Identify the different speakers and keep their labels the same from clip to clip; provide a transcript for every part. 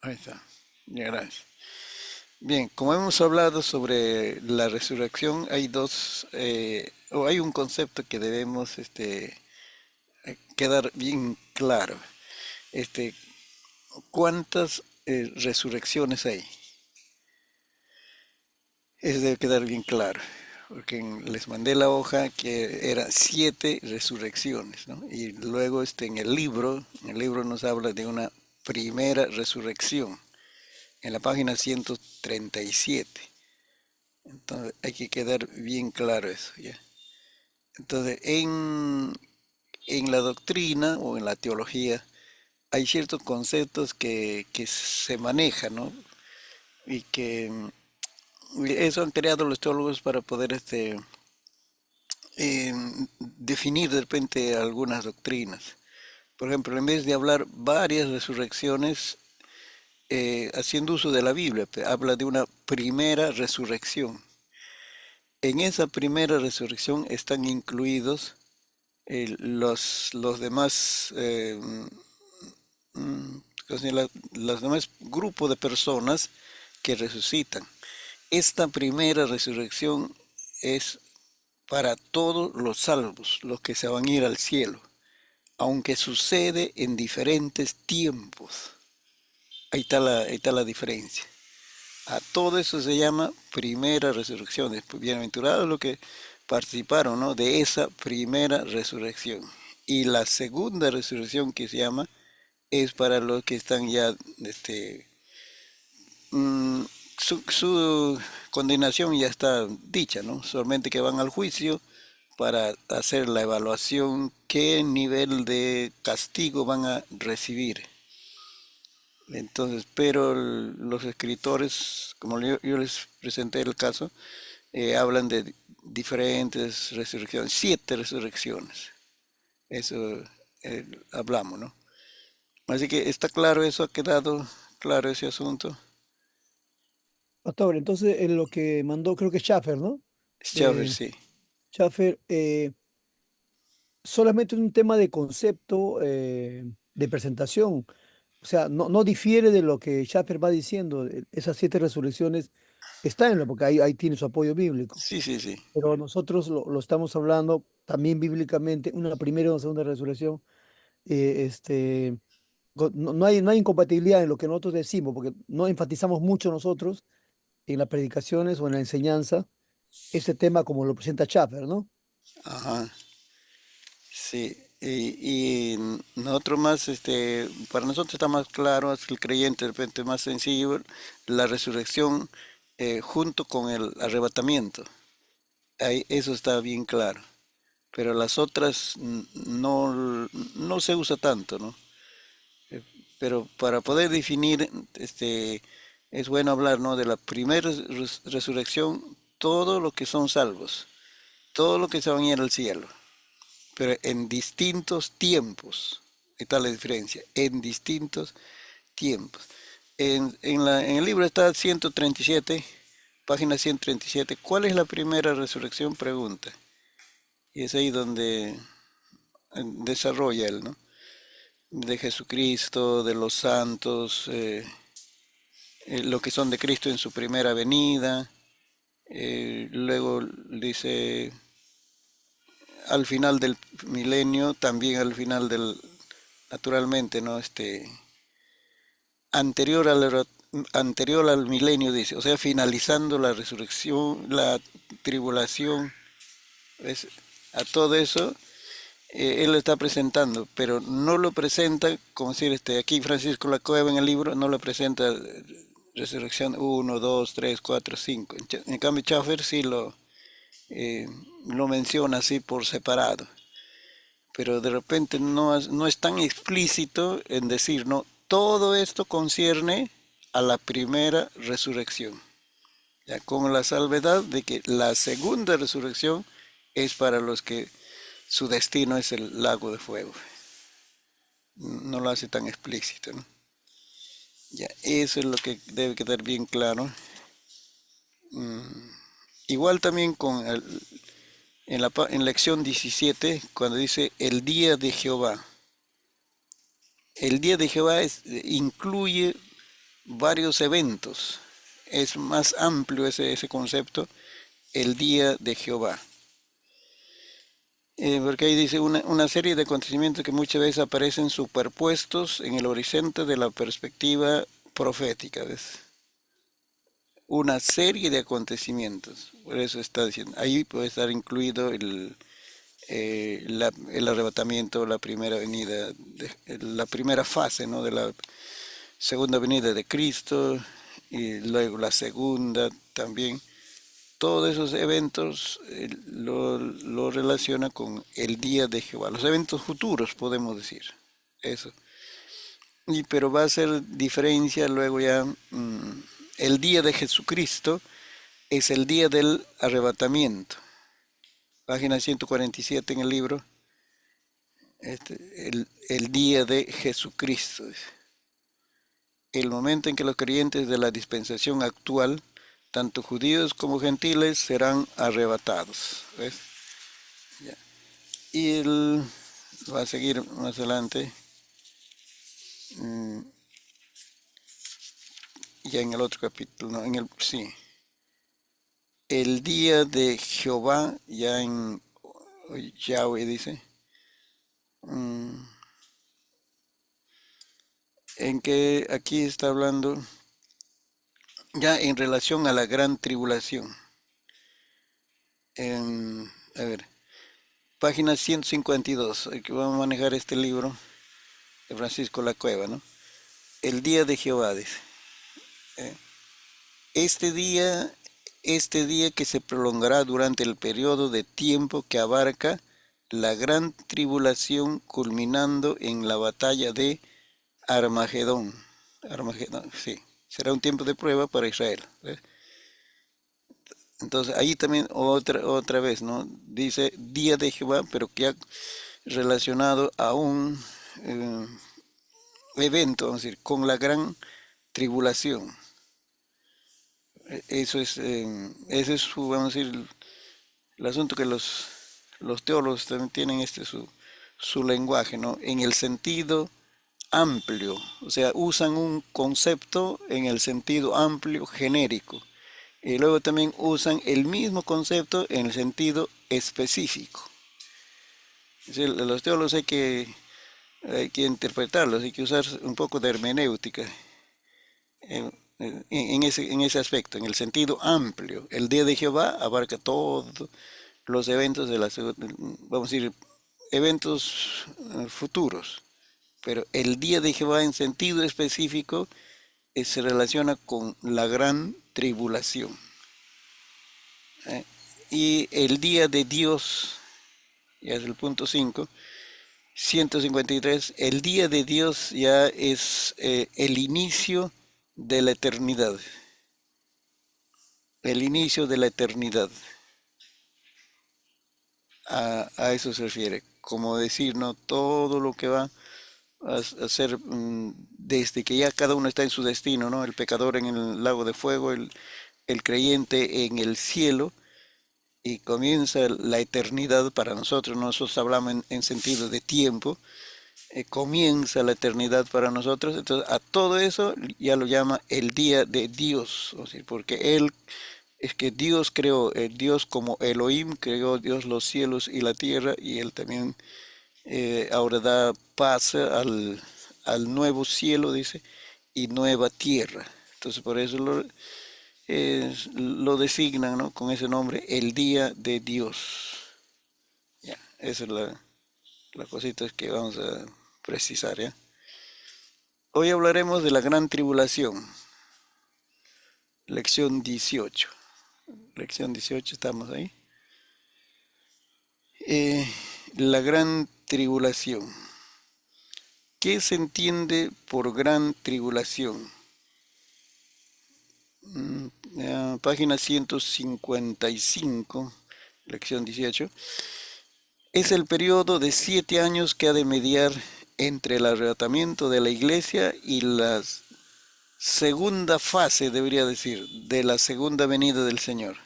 Speaker 1: Ahí está. Ya, gracias. Bien, como hemos hablado sobre la resurrección, hay o hay un concepto que debemos quedar bien claro. Este, ¿Cuántas resurrecciones hay? Eso debe quedar bien claro, porque les mandé la hoja que eran 7 resurrecciones, ¿no? Y luego en el libro nos habla de una primera resurrección, en la página 137. Entonces hay que quedar bien claro eso, ¿ya? Entonces, en la doctrina o en la teología hay ciertos conceptos que se manejan, ¿no? Y que eso han creado los teólogos para poder definir de repente algunas doctrinas. Por ejemplo, en vez de hablar varias resurrecciones, haciendo uso de la Biblia, habla de una primera resurrección. En esa primera resurrección están incluidos los demás, o sea, los demás grupos de personas que resucitan. Esta primera resurrección es para todos los salvos, los que se van a ir al cielo, aunque sucede en diferentes tiempos. Ahí está la diferencia. A todo eso se llama primera resurrección. Bienaventurados los que participaron, ¿no?, de esa primera resurrección. Y la segunda resurrección que se llama es para los que están ya, mm, su condenación ya está dicha, ¿no? Solamente que van al juicio para hacer la evaluación qué nivel de castigo van a recibir. Entonces, pero los escritores, como yo les presenté el caso, hablan de diferentes resurrecciones, 7 resurrecciones. Eso hablamos, ¿no? Así que está claro eso, ha quedado claro ese asunto.
Speaker 2: Pastor, entonces en lo que mandó, creo que Schaffer, ¿no?
Speaker 1: Schaffer,
Speaker 2: Eh,
Speaker 1: sí.
Speaker 2: Schaffer, solamente un tema de concepto, de presentación. O sea, no difiere de lo que Schaffer va diciendo. Esas 7 resurrecciones están en lo, porque ahí tiene su apoyo bíblico.
Speaker 1: Sí, sí, sí.
Speaker 2: Pero nosotros lo estamos hablando también bíblicamente, una primera y una segunda resurrección. eh, este, no hay incompatibilidad en lo que nosotros decimos, porque no enfatizamos mucho nosotros en las predicaciones o en la enseñanza ese tema como lo presenta Schaffer, ¿no?
Speaker 1: Ajá. Sí. Y nosotros más, para nosotros está más claro, es el creyente de repente más sencillo, la resurrección junto con el arrebatamiento. Ahí, eso está bien claro. Pero las otras no se usa tanto, ¿no? Pero para poder definir, es bueno hablar, ¿no?, de la primera resurrección, todos los que son salvos, todos los que se van a ir al cielo, pero en distintos tiempos. Ahí está la diferencia, en distintos tiempos. En el libro está 137, página 137. ¿Cuál es la primera resurrección? Pregunta. Y es ahí donde desarrolla él, ¿no? De Jesucristo, de los santos, lo que son de Cristo en su primera venida. Luego dice al final del milenio, también al final del, naturalmente, ¿no? Anterior anterior al milenio, dice, o sea, finalizando la resurrección, la tribulación, ¿ves? A todo eso él lo está presentando, pero no lo presenta, como decir, aquí Francisco La Cueva en el libro no lo presenta resurrección uno 2 3 4 5. En cambio, Schaffer sí eh, lo menciona así por separado, pero de repente no es tan explícito en decir, no, todo esto concierne a la primera resurrección, ya con la salvedad de que la segunda resurrección es para los que su destino es el lago de fuego. No lo hace tan explícito, ¿no? Ya, eso es lo que debe quedar bien claro. Igual también en lección 17, cuando dice el día de Jehová. El día de Jehová incluye varios eventos. Es más amplio ese concepto, el día de Jehová. Porque ahí dice una serie de acontecimientos que muchas veces aparecen superpuestos en el horizonte de la perspectiva profética, ¿ves? Una serie de acontecimientos, por eso está diciendo, ahí puede estar incluido el arrebatamiento, la primera venida, la primera fase, ¿no?, de la segunda venida de Cristo, y luego la segunda también. Todos esos eventos lo relaciona con el día de Jehová, los eventos futuros, podemos decir, eso. Pero va a hacer diferencia luego ya, el día de Jesucristo es el día del arrebatamiento. Página 147 en el libro, el día de Jesucristo. El momento en que los creyentes de la dispensación actual, tanto judíos como gentiles, serán arrebatados. ¿Ves? Ya. Y él va a seguir más adelante, ya en el otro capítulo, no, sí, el día de Jehová, ya en Yahweh dice, en que aquí está hablando ya en relación a la gran tribulación. A ver, página 152, que vamos a manejar este libro de Francisco La Cueva, ¿no? El día de Jehová, dice. Este día, este día que se prolongará durante el periodo de tiempo que abarca la gran tribulación culminando en la batalla de Armagedón. Armagedón, sí. Será un tiempo de prueba para Israel. ¿Ves? Entonces ahí también otra vez, ¿no? Dice día de Jehová, pero que ha relacionado a un evento, vamos a decir, con la gran tribulación. Eso es, ese es su, vamos a decir, el asunto que los teólogos también tienen su lenguaje, ¿no? En el sentido amplio, o sea, usan un concepto en el sentido amplio, genérico, y luego también usan el mismo concepto en el sentido específico. Es decir, los teólogos hay que interpretarlos, hay que usar un poco de hermenéutica en ese aspecto, en el sentido amplio. El día de Jehová abarca todos los eventos de vamos a decir, eventos futuros, pero el día de Jehová en sentido específico se relaciona con la gran tribulación. Y el día de Dios, ya es el punto 5, 153, el día de Dios ya es el inicio de la eternidad. El inicio de la eternidad. A eso se refiere. Como decir, ¿no? Todo lo que va a ser desde que ya cada uno está en su destino, ¿no? El pecador en el lago de fuego, el creyente en el cielo, y comienza la eternidad para nosotros. Nosotros hablamos en sentido de tiempo. Comienza la eternidad para nosotros. Entonces, a todo eso ya lo llama el día de Dios, o sea, porque Él es que Dios creó, Dios como Elohim creó Dios los cielos y la tierra, y Él también ahora da paz al nuevo cielo, dice, y nueva tierra. Entonces por eso lo designan, ¿no?, con ese nombre, el día de Dios. Ya, esa es la cosita que vamos a precisar, ¿ya? Hoy hablaremos de la gran tribulación, lección 18. Lección 18, estamos ahí. La gran tribulación. ¿Qué se entiende por gran tribulación? Página 155, lección 18. Es el periodo de 7 años que ha de mediar entre el arrebatamiento de la iglesia y la segunda fase, debería decir, de la segunda venida del Señor.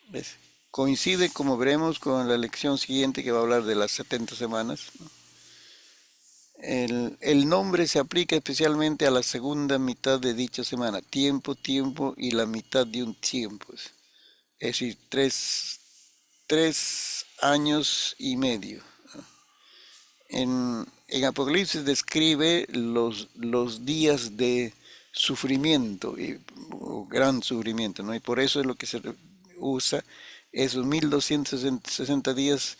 Speaker 1: ¿Ves? Coincide, como veremos, con la lección siguiente que va a hablar de las 70 semanas, ¿no? el nombre se aplica especialmente a la segunda mitad de dicha semana, tiempo, tiempo y la mitad de un tiempo. Es decir, 3 años y medio. En Apocalipsis describe los días de sufrimiento, o gran sufrimiento, ¿no? Y por eso es lo que se usa, esos 1260 días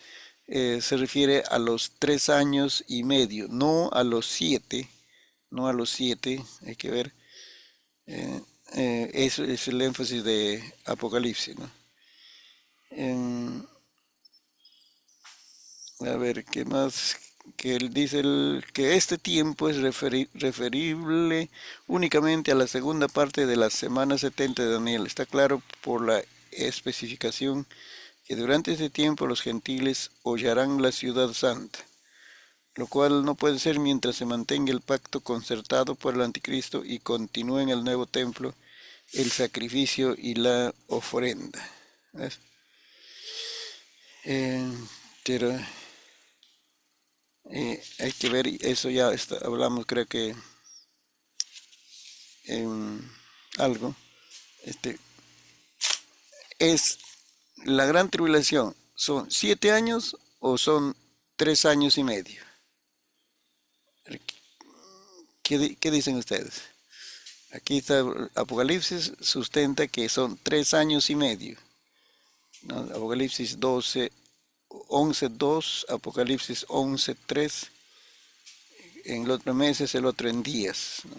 Speaker 1: se refiere a los 3 años y medio, no a los 7, no a los 7, hay que ver, eh, eso es el énfasis de Apocalipsis, ¿no? En- A ver, ¿qué más? Que él dice que este tiempo es referible únicamente a la segunda parte de la semana 70 de Daniel. Está claro por la especificación que durante ese tiempo los gentiles hollarán la ciudad santa, lo cual no puede ser mientras se mantenga el pacto concertado por el anticristo y continúe en el nuevo templo el sacrificio y la ofrenda. ¿Ves? Eh, pero hay que ver, eso ya hablamos, creo que en algo. Este, es la gran tribulación. ¿Son 7 años o son 3 años y medio? ¿Qué dicen ustedes? Aquí está Apocalipsis, sustenta que son 3 años y medio, ¿no? Apocalipsis 12, 11:2, Apocalipsis 11:3, en el otro meses, el otro en días, ¿no?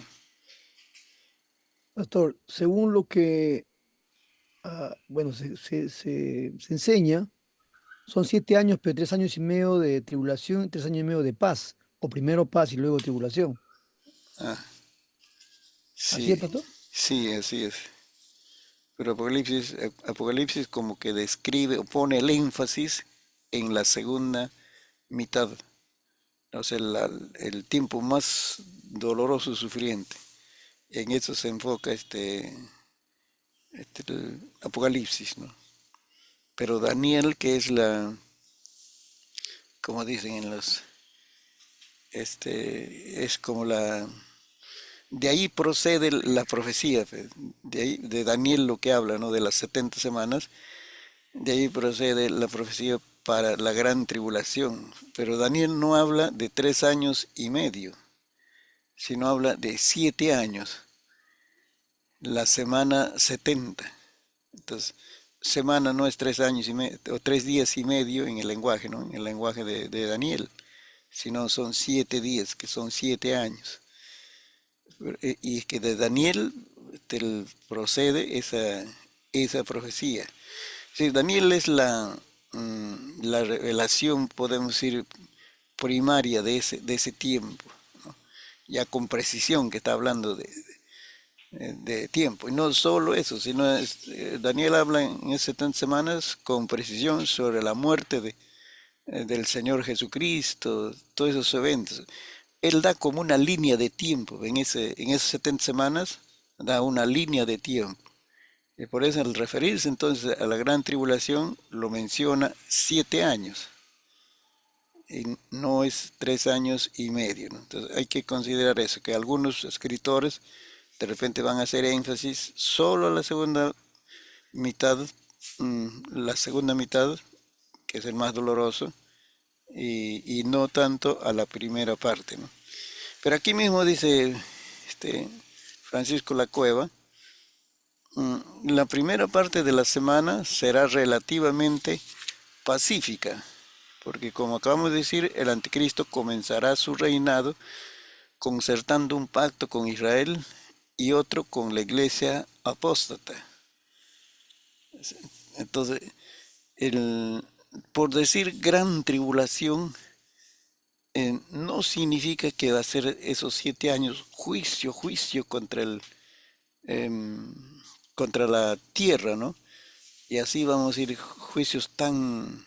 Speaker 2: Pastor, según lo que, bueno, se enseña, son 7 años, pero 3 años y medio de tribulación y 3 años y medio de paz, o primero paz y luego tribulación.
Speaker 1: Ah,
Speaker 2: ¿Así es,
Speaker 1: sí,
Speaker 2: pastor?
Speaker 1: sí, así es. Pero Apocalipsis como que describe o pone el énfasis en la segunda mitad, o sea, el tiempo más doloroso y sufriente. En eso se enfoca el Apocalipsis, ¿no? Pero Daniel, que es como dicen en es como de ahí procede la profecía, pues. De ahí, de Daniel lo que habla, ¿no? De las 70 semanas. De ahí procede la profecía para la gran tribulación. Pero Daniel no habla de 3 años y medio, sino habla de 7 años, la semana 70. Entonces, semana no es 3 años y medio, o 3 días y medio en el lenguaje, ¿no? En el lenguaje de Daniel, sino son 7 días, que son 7 años. Y es que de Daniel procede esa profecía. Sí, Daniel es la revelación, podemos decir, primaria de ese tiempo, ¿no? Ya con precisión que está hablando de tiempo. Y no solo eso, sino Daniel habla en esas 70 semanas con precisión sobre la muerte del Señor Jesucristo, todos esos eventos. Él da como una línea de tiempo en esas 70 semanas, da una línea de tiempo. Y por eso al referirse entonces a la gran tribulación lo menciona 7 años y no es 3 años y medio, ¿no? Entonces hay que considerar eso, que algunos escritores de repente van a hacer énfasis solo a mitad, la segunda mitad, que es el más doloroso, y no tanto a la primera parte, ¿no? Pero aquí mismo dice este Francisco La Cueva, la primera parte de la semana será relativamente pacífica, porque como acabamos de decir, el anticristo comenzará su reinado concertando un pacto con Israel y otro con la iglesia apóstata. Entonces, el, por decir gran tribulación, no significa que va a ser esos 7 años juicio em, contra la tierra, ¿no? Y así vamos a ir juicios tan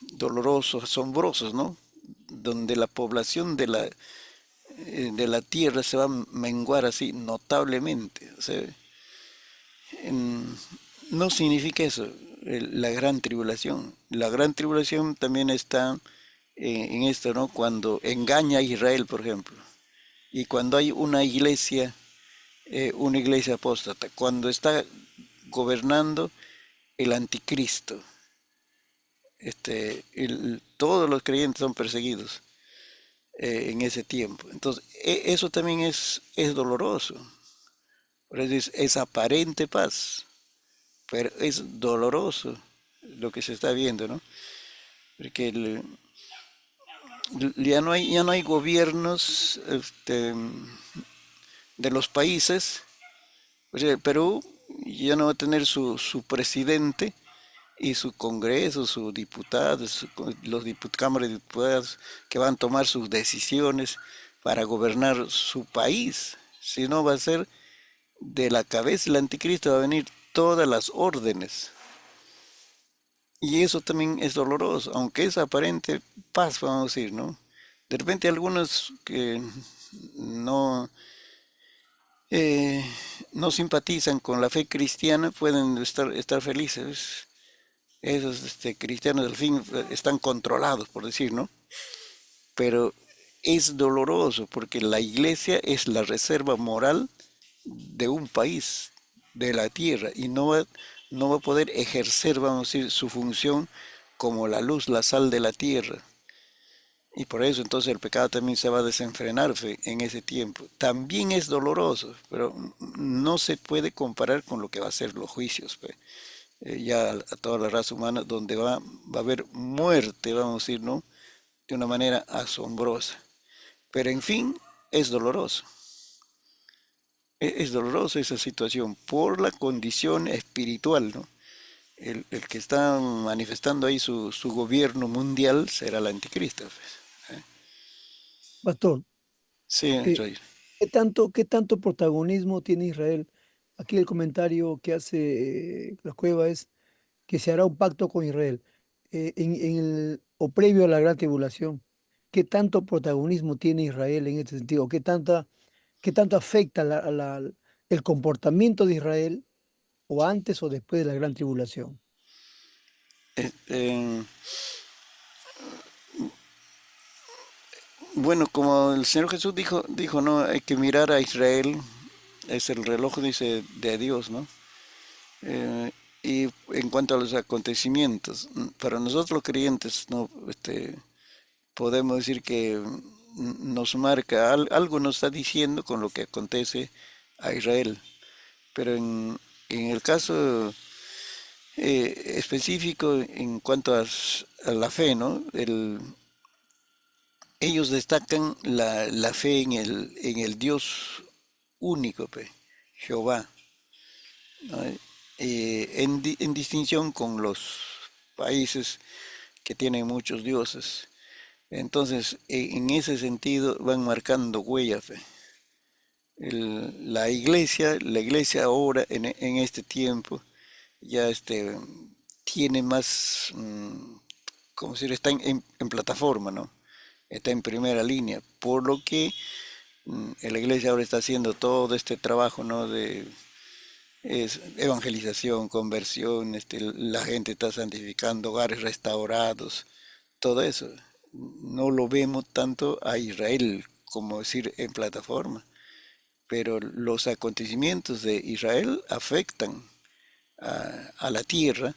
Speaker 1: dolorosos, asombrosos, ¿no? Donde la población de la tierra se va a menguar así notablemente. O sea, no significa eso, la gran tribulación. La gran tribulación también está en esto, ¿no? Cuando engaña a Israel, por ejemplo, y cuando hay una iglesia apóstata, cuando está gobernando el anticristo, todos los creyentes son perseguidos en ese tiempo. Entonces, eso también es doloroso. Por eso es aparente paz, pero es doloroso lo que se está viendo, ¿no? Porque ya no hay gobiernos de los países. O sea, el Perú ya no va a tener su presidente y su Congreso, sus diputados, cámaras de diputados que van a tomar sus decisiones para gobernar su país, sino va a ser de la cabeza del anticristo, va a venir todas las órdenes. Y eso también es doloroso, aunque es aparente paz, vamos a decir, ¿no? De repente algunos que no, eh, no simpatizan con la fe cristiana pueden estar felices. Esos cristianos al fin están controlados, por decir, ¿no? Pero es doloroso porque la iglesia es la reserva moral de un país, de la tierra, y no va a poder ejercer, vamos a decir, su función como la luz, la sal de la tierra. Y por eso entonces el pecado también se va a desenfrenar en ese tiempo. También es doloroso, pero no se puede comparar con lo que va a ser los juicios, pues. Ya a toda la raza humana, donde va a haber muerte, vamos a decir, ¿no? De una manera asombrosa. Pero en fin, es doloroso. Es doloroso esa situación por la condición espiritual, ¿no? El que está manifestando ahí su gobierno mundial será el anticristo, pues.
Speaker 2: Pastor,
Speaker 1: Sí,
Speaker 2: eh,
Speaker 1: Roger.
Speaker 2: ¿qué tanto protagonismo tiene Israel? Aquí el comentario que hace la cueva es que se hará un pacto con Israel o previo a la gran tribulación. ¿Qué tanto protagonismo tiene Israel en este sentido? ¿Qué tanto afecta el comportamiento de Israel o antes o después de la gran tribulación?
Speaker 1: Este, bueno, como el Señor Jesús dijo, no, hay que mirar a Israel, es el reloj, dice, de Dios, ¿no? Eh, y en cuanto a los acontecimientos, para nosotros los creyentes, ¿no? Podemos decir que nos marca, algo nos está diciendo con lo que acontece a Israel. Pero en el caso específico en cuanto a la fe, ¿no? Ellos destacan la fe en el Dios único, pe, Jehová, ¿no? En distinción con los países que tienen muchos dioses. Entonces, en ese sentido van marcando huellas, pe. La iglesia ahora, en este tiempo, ya tiene más, ¿cómo decir? Está en plataforma, ¿no? Está en primera línea, por lo que la iglesia ahora está haciendo todo este trabajo, ¿no? De evangelización, conversión, la gente está santificando, hogares restaurados, todo eso. No lo vemos tanto a Israel, como decir, en plataforma, pero los acontecimientos de Israel afectan a la tierra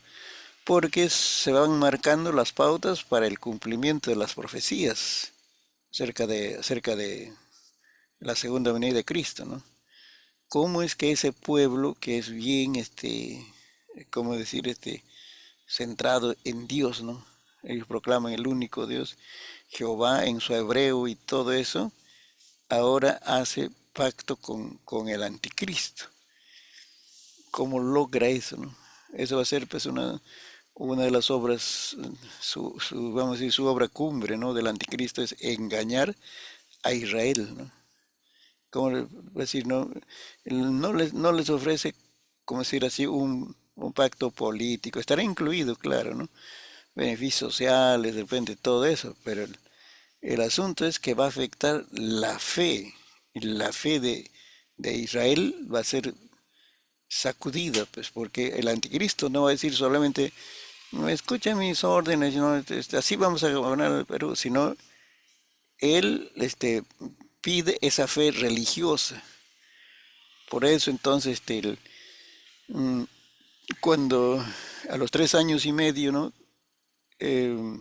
Speaker 1: porque se van marcando las pautas para el cumplimiento de las profecías acerca de la segunda venida de Cristo, ¿no? ¿Cómo es que ese pueblo que es bien, cómo decir, centrado en Dios, ¿no? Ellos proclaman el único Dios, Jehová en su hebreo y todo eso, ahora hace pacto con el anticristo. ¿Cómo logra eso, no? Eso va a ser pues una de las obras, vamos a decir, su obra cumbre, ¿no? Del anticristo es engañar a Israel, ¿no? ¿Cómo decir, no? No les ofrece, como decir así, un pacto político. Estará incluido, claro, ¿no? Beneficios sociales, de repente todo eso, pero el asunto es que va a afectar la fe. Y la fe de Israel va a ser sacudida, pues, porque el anticristo no va a decir solamente escucha mis órdenes, ¿no? Así vamos a gobernar el Perú, sino él pide esa fe religiosa. Por eso entonces mm, cuando a los 3 años y medio, ¿no? Eh,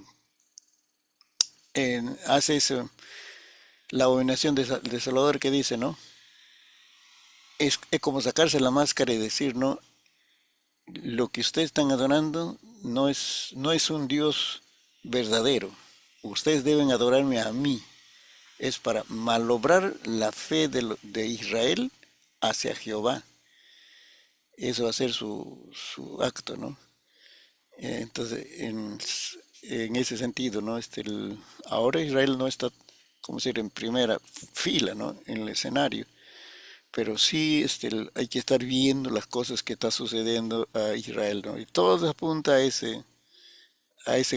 Speaker 1: hace eso, la abominación de Salvador que dice, ¿no? Es como sacarse la máscara y decir, ¿no? Lo que ustedes están adorando no es un Dios verdadero. Ustedes deben adorarme a mí. Es para malobrar la fe de Israel hacia Jehová. Eso va a ser su acto, ¿no? Entonces, en ese sentido, ¿no? Ahora Israel no está, como decir, en primera fila, ¿no? En el escenario, pero sí hay que estar viendo las cosas que está sucediendo a Israel, ¿no? Y todo apunta a ese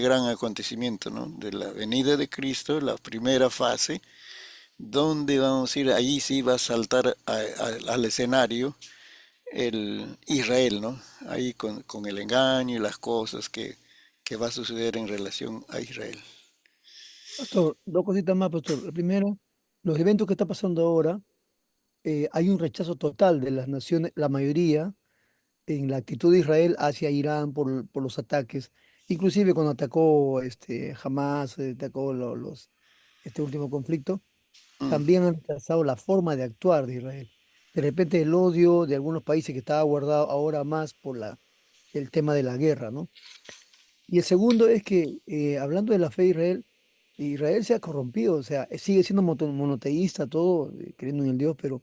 Speaker 1: gran acontecimiento, ¿no? De la venida de Cristo, la primera fase, donde vamos a ir, ahí sí va a saltar al escenario el Israel, ¿no? Ahí con el engaño y las cosas que va a suceder en relación a Israel.
Speaker 2: Pastor, dos cositas más, pastor. La primera, los eventos que está pasando ahora, hay un rechazo total de las naciones, la mayoría, en la actitud de Israel hacia Irán por los ataques. Inclusive cuando atacó Hamas, atacó este último conflicto,
Speaker 1: Mm,
Speaker 2: también han rechazado la forma de actuar de Israel. De repente el odio de algunos países que estaba guardado ahora más por el tema de la guerra, ¿no? Y el segundo es que, hablando de la fe de Israel, Israel se ha corrompido, o sea, sigue siendo monoteísta, todo, creyendo en el Dios, pero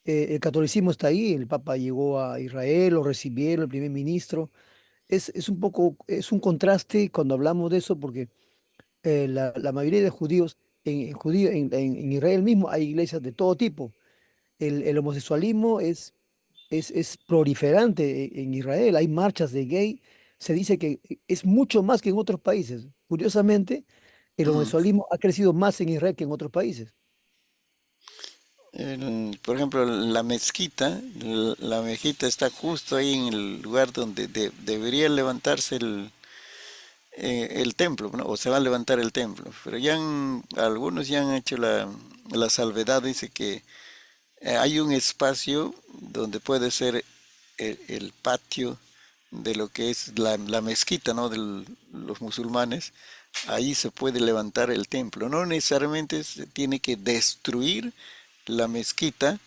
Speaker 2: el catolicismo está ahí, el Papa llegó a Israel, lo recibieron, el primer ministro. Es un poco, es un contraste cuando hablamos de eso, porque la mayoría de judíos, en Israel mismo hay iglesias de todo tipo. El homosexualismo es proliferante en Israel, hay marchas de gay, se dice que es mucho más que en otros países. Curiosamente, el
Speaker 1: mm.
Speaker 2: homosexualismo ha crecido más en Israel que en otros países.
Speaker 1: Por ejemplo, la mezquita está justo ahí en el lugar donde debería levantarse el templo, ¿no? O se va a levantar el templo. Pero algunos ya han hecho la salvedad, dice que hay un espacio donde puede ser el patio de lo que es la mezquita, ¿no? De los musulmanes. Ahí se puede levantar el templo. No necesariamente se tiene que destruir la mezquita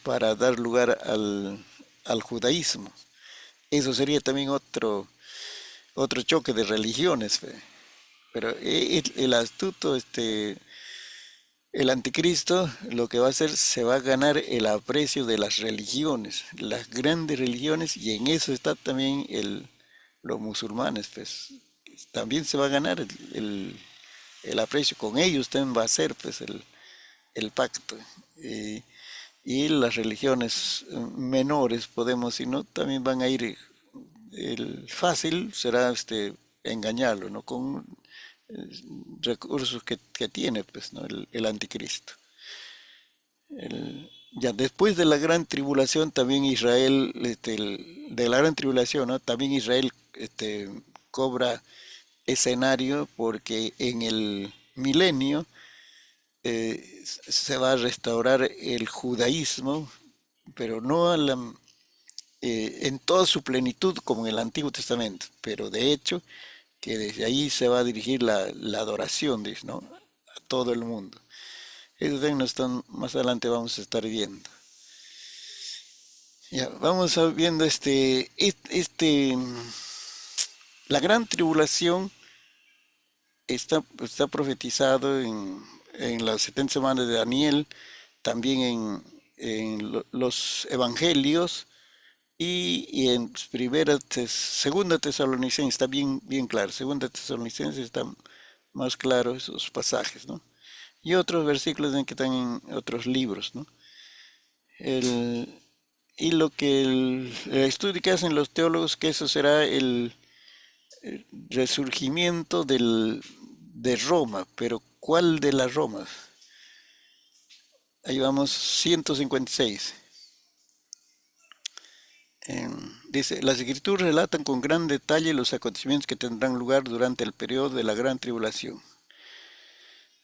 Speaker 1: para dar lugar al judaísmo. Eso sería también otro choque de religiones, fe. Pero el astuto, el anticristo lo que va a hacer, se va a ganar el aprecio de las religiones, las grandes religiones, y en eso está también los musulmanes, pues. También se va a ganar el aprecio, con ellos también va a ser, pues, el pacto. Eh, y las religiones menores, podemos decir, ¿no? También van a ir, el fácil será engañarlo, ¿no? Con recursos que tiene, pues, ¿no? El anticristo. Ya después de la gran tribulación, también Israel, de la gran tribulación, ¿no? También Israel cobra escenario, porque en el milenio se va a restaurar el judaísmo, pero no en toda su plenitud como en el Antiguo Testamento, pero de hecho que desde ahí se va a dirigir la adoración, dice, ¿no? A todo el mundo. Eso también más adelante vamos a estar viendo. Ya, vamos viendo la gran tribulación está profetizado en las 70 semanas de Daniel, también en los evangelios y en segunda Tesalonicenses está bien, bien claro. Segunda Tesalonicenses está más claro esos pasajes, ¿no? Y otros versículos en que están en otros libros, ¿no? El, y lo que el estudio que hacen los teólogos, que eso será el resurgimiento de Roma, pero ¿cuál de las Romas? Ahí vamos, 156. Dice, las escrituras relatan con gran detalle los acontecimientos que tendrán lugar durante el periodo de la gran tribulación.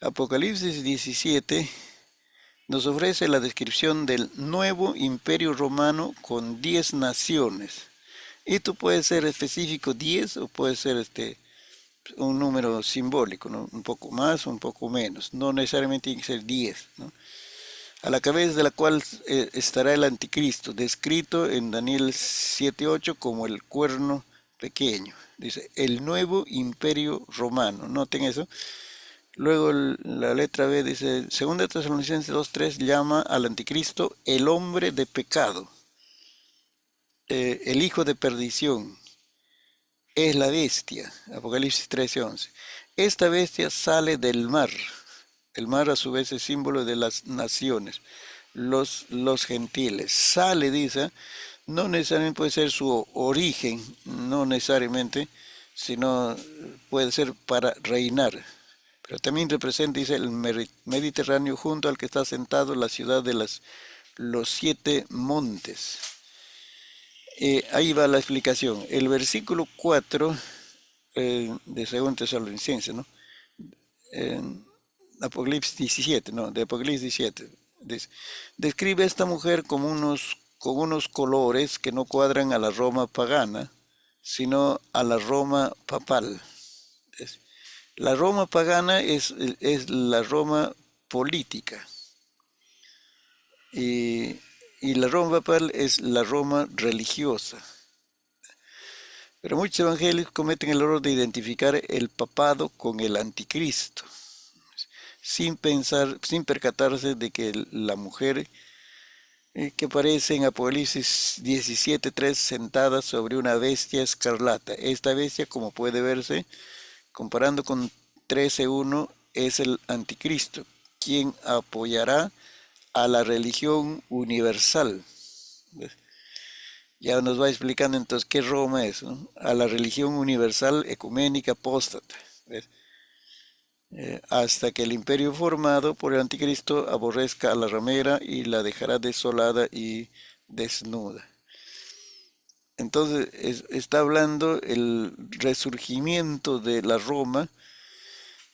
Speaker 1: Apocalipsis 17 nos ofrece la descripción del nuevo imperio romano con 10 naciones. Esto puede ser específico 10 o puede ser un número simbólico, ¿no? Un poco más o un poco menos. No necesariamente tiene que ser 10, ¿no? A la cabeza de la cual estará el anticristo, descrito en Daniel 7:8 como el cuerno pequeño. Dice, el nuevo imperio romano. Noten eso. Luego la letra B dice, 2 Tesalonicenses 2:3 llama al anticristo el hombre de pecado, el hijo de perdición, es la bestia. Apocalipsis 13:11. Esta bestia sale del mar. El mar a su vez es símbolo de las naciones, los gentiles. Sale, dice, no necesariamente puede ser su origen, no necesariamente, sino puede ser para reinar. Pero también representa, dice, el Mediterráneo junto al que está sentado la ciudad de los 7 montes. Ahí va la explicación. El versículo 4 de 2 Tesalonicenses, ¿no? Apocalipsis 17, no, de Apocalipsis 17. Describe a esta mujer como con unos colores que no cuadran a la Roma pagana, sino a la Roma papal. La Roma pagana es la Roma política y, y la Roma papal es la Roma religiosa. Pero muchos evangelios cometen el error de identificar el papado con el anticristo, sin pensar, sin percatarse de que la mujer que aparece en Apocalipsis 17:3 sentada sobre una bestia escarlata. Esta bestia, como puede verse, comparando con 13:1, es el anticristo, quien apoyará a la religión universal. ¿Ves? Ya nos va explicando entonces qué Roma es, ¿no? A la religión universal ecuménica apóstata. ¿Ves? Hasta que el imperio formado por el anticristo aborrezca a la ramera y la dejará desolada y desnuda. Entonces está hablando el resurgimiento de la Roma,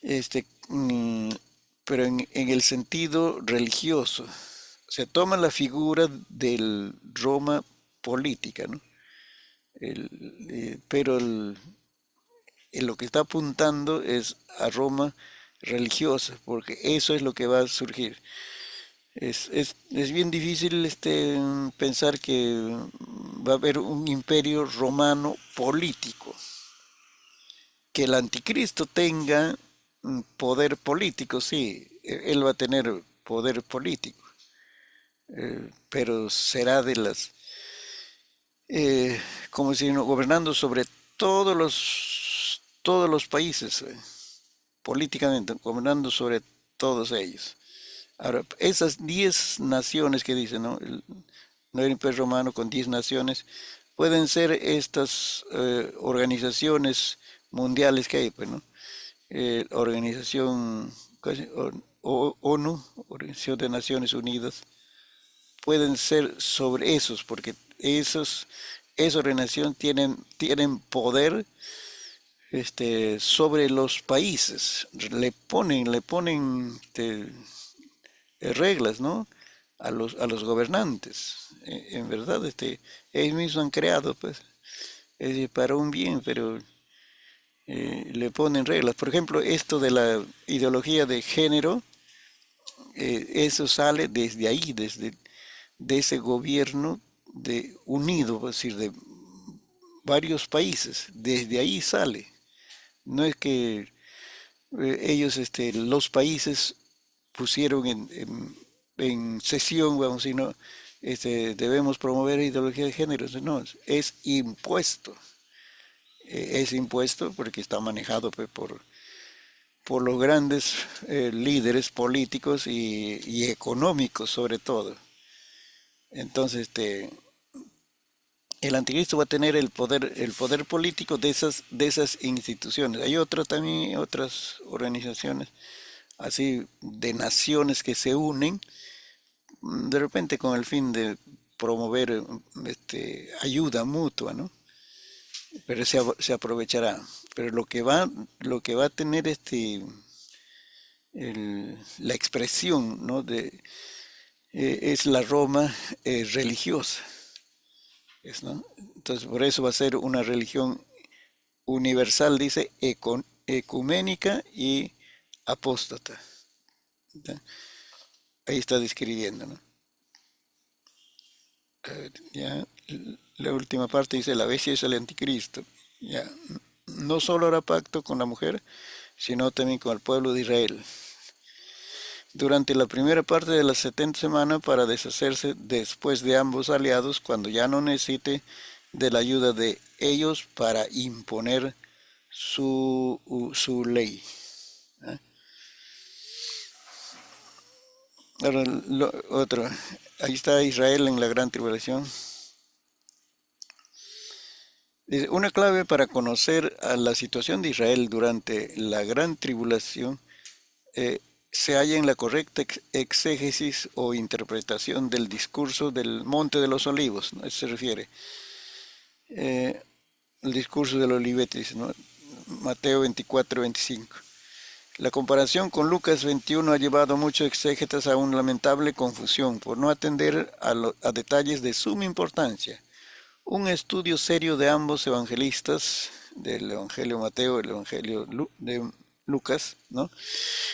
Speaker 1: este, mm, pero en el sentido religioso. Se toma la figura del Roma política, ¿no? Pero lo que está apuntando es a Roma religiosa, porque eso es lo que va a surgir. Es bien difícil pensar que va a haber un imperio romano político, que el anticristo tenga poder político, sí, él va a tener poder político, pero será de como si no, gobernando sobre todos los países, políticamente, gobernando sobre todos ellos. Ahora, esas 10 naciones que dicen, ¿no? No el Imperio Romano con 10 naciones, pueden ser estas organizaciones mundiales que hay, pues, ¿no? Organización, ONU, Organización de Naciones Unidas, pueden ser sobre esos, porque esa organización tienen poder sobre los países, le ponen reglas, ¿no? A los gobernantes. En verdad, ellos mismos han creado, pues, es decir, para un bien, pero le ponen reglas. Por ejemplo, esto de la ideología de género, eso sale desde ahí, de ese gobierno unido, es decir, de varios países, desde ahí sale. No es que ellos, los países pusieron en sesión, vamos, sino debemos promover ideología de género. No, es impuesto porque está manejado pues, por los grandes líderes políticos y económicos sobre todo. Entonces, el anticristo va a tener el poder político de esas instituciones. Hay también otras organizaciones así de naciones que se unen de repente con el fin de promover ayuda mutua, ¿no? Pero se aprovechará. Pero lo que va a tener la expresión, ¿no? Es la Roma religiosa, ¿no? Entonces, por eso va a ser una religión universal, dice, ecuménica y apóstata. ¿Ya? Ahí está describiendo, ¿no? A ver, ya, la última parte dice, la bestia es el anticristo. Ya, no solo hará pacto con la mujer, sino también con el pueblo de Israel. Durante la primera parte de las 70 semanas para deshacerse después de ambos aliados, cuando ya no necesite de la ayuda de ellos para imponer su ley. ¿Eh? Ahora, otro, ahí está Israel en la gran tribulación. Dice, una clave para conocer a la situación de Israel durante la gran tribulación eh, se halla en la correcta exégesis o interpretación del discurso del Monte de los Olivos, ¿no? A eso se refiere. Eh, el discurso del Olivetes, dice, ¿no? Mateo 24-25. La comparación con Lucas 21 ha llevado a muchos exégetas a una lamentable confusión por no atender a detalles de suma importancia. Un estudio serio de ambos evangelistas, del Evangelio Mateo y el Evangelio de Lucas, ¿no?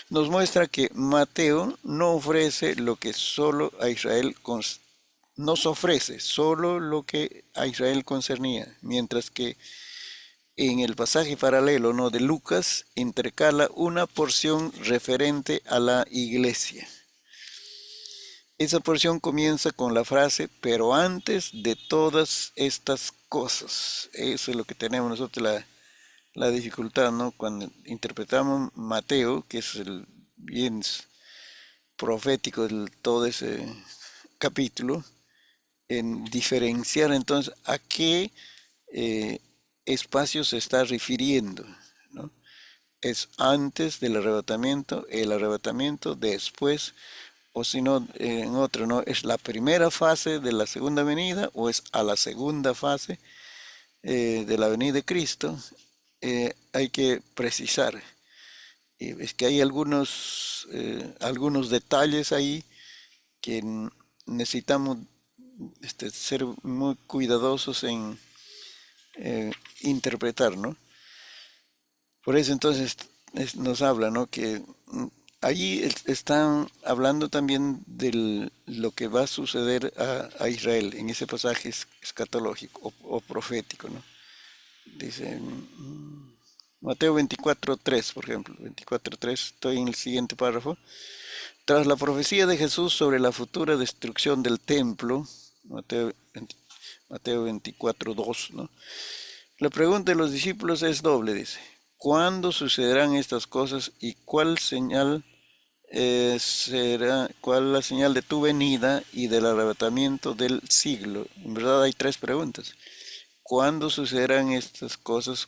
Speaker 1: Nos muestra que Mateo no ofrece lo que solo a Israel nos ofrece solo lo que a Israel concernía, mientras que en el pasaje paralelo, ¿no?, de Lucas intercala una porción referente a la iglesia. Esa porción comienza con la frase, pero antes de todas estas cosas. Eso es lo que tenemos nosotros la dificultad, ¿no? Cuando interpretamos Mateo, que es el bien profético de todo ese capítulo, en diferenciar entonces a qué eh, espacio se está refiriendo, ¿no? Es antes del arrebatamiento, el arrebatamiento, después, o si no, en otro, ¿no? Es la primera fase de la segunda venida o es a la segunda fase de la venida de Cristo. Hay que precisar. Y es que hay algunos detalles ahí que necesitamos ser muy cuidadosos en interpretar, ¿no? Por eso entonces nos habla, ¿no? Que allí están hablando también de lo que va a suceder a Israel en ese pasaje escatológico o profético, ¿no? Dice Mateo 24:3, por ejemplo, 24:3, estoy en el siguiente párrafo. Tras la profecía de Jesús sobre la futura destrucción del templo, Mateo 24:2, ¿no? La pregunta de los discípulos es doble, dice. ¿Cuándo sucederán estas cosas y cuál la señal de tu venida y del arrebatamiento del siglo? En verdad hay tres preguntas. ¿Cuándo sucederán estas cosas?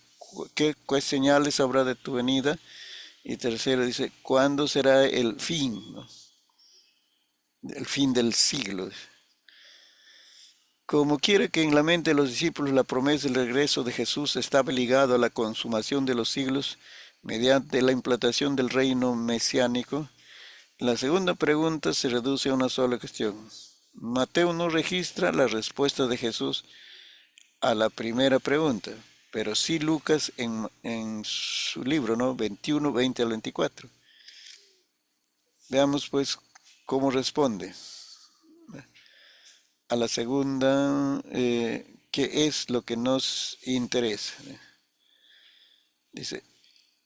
Speaker 1: ¿Qué señales habrá de tu venida? Y tercero dice, ¿cuándo será el fin, ¿no? El fin del siglo. Como quiera que en la mente de los discípulos la promesa del regreso de Jesús estaba ligado a la consumación de los siglos mediante la implantación del reino mesiánico, la segunda pregunta se reduce a una sola cuestión. Mateo no registra la respuesta de Jesús a la primera pregunta, pero sí Lucas en su libro, ¿no? 21, 20 al 24. Veamos pues cómo responde a la segunda, qué es lo que nos interesa. Dice,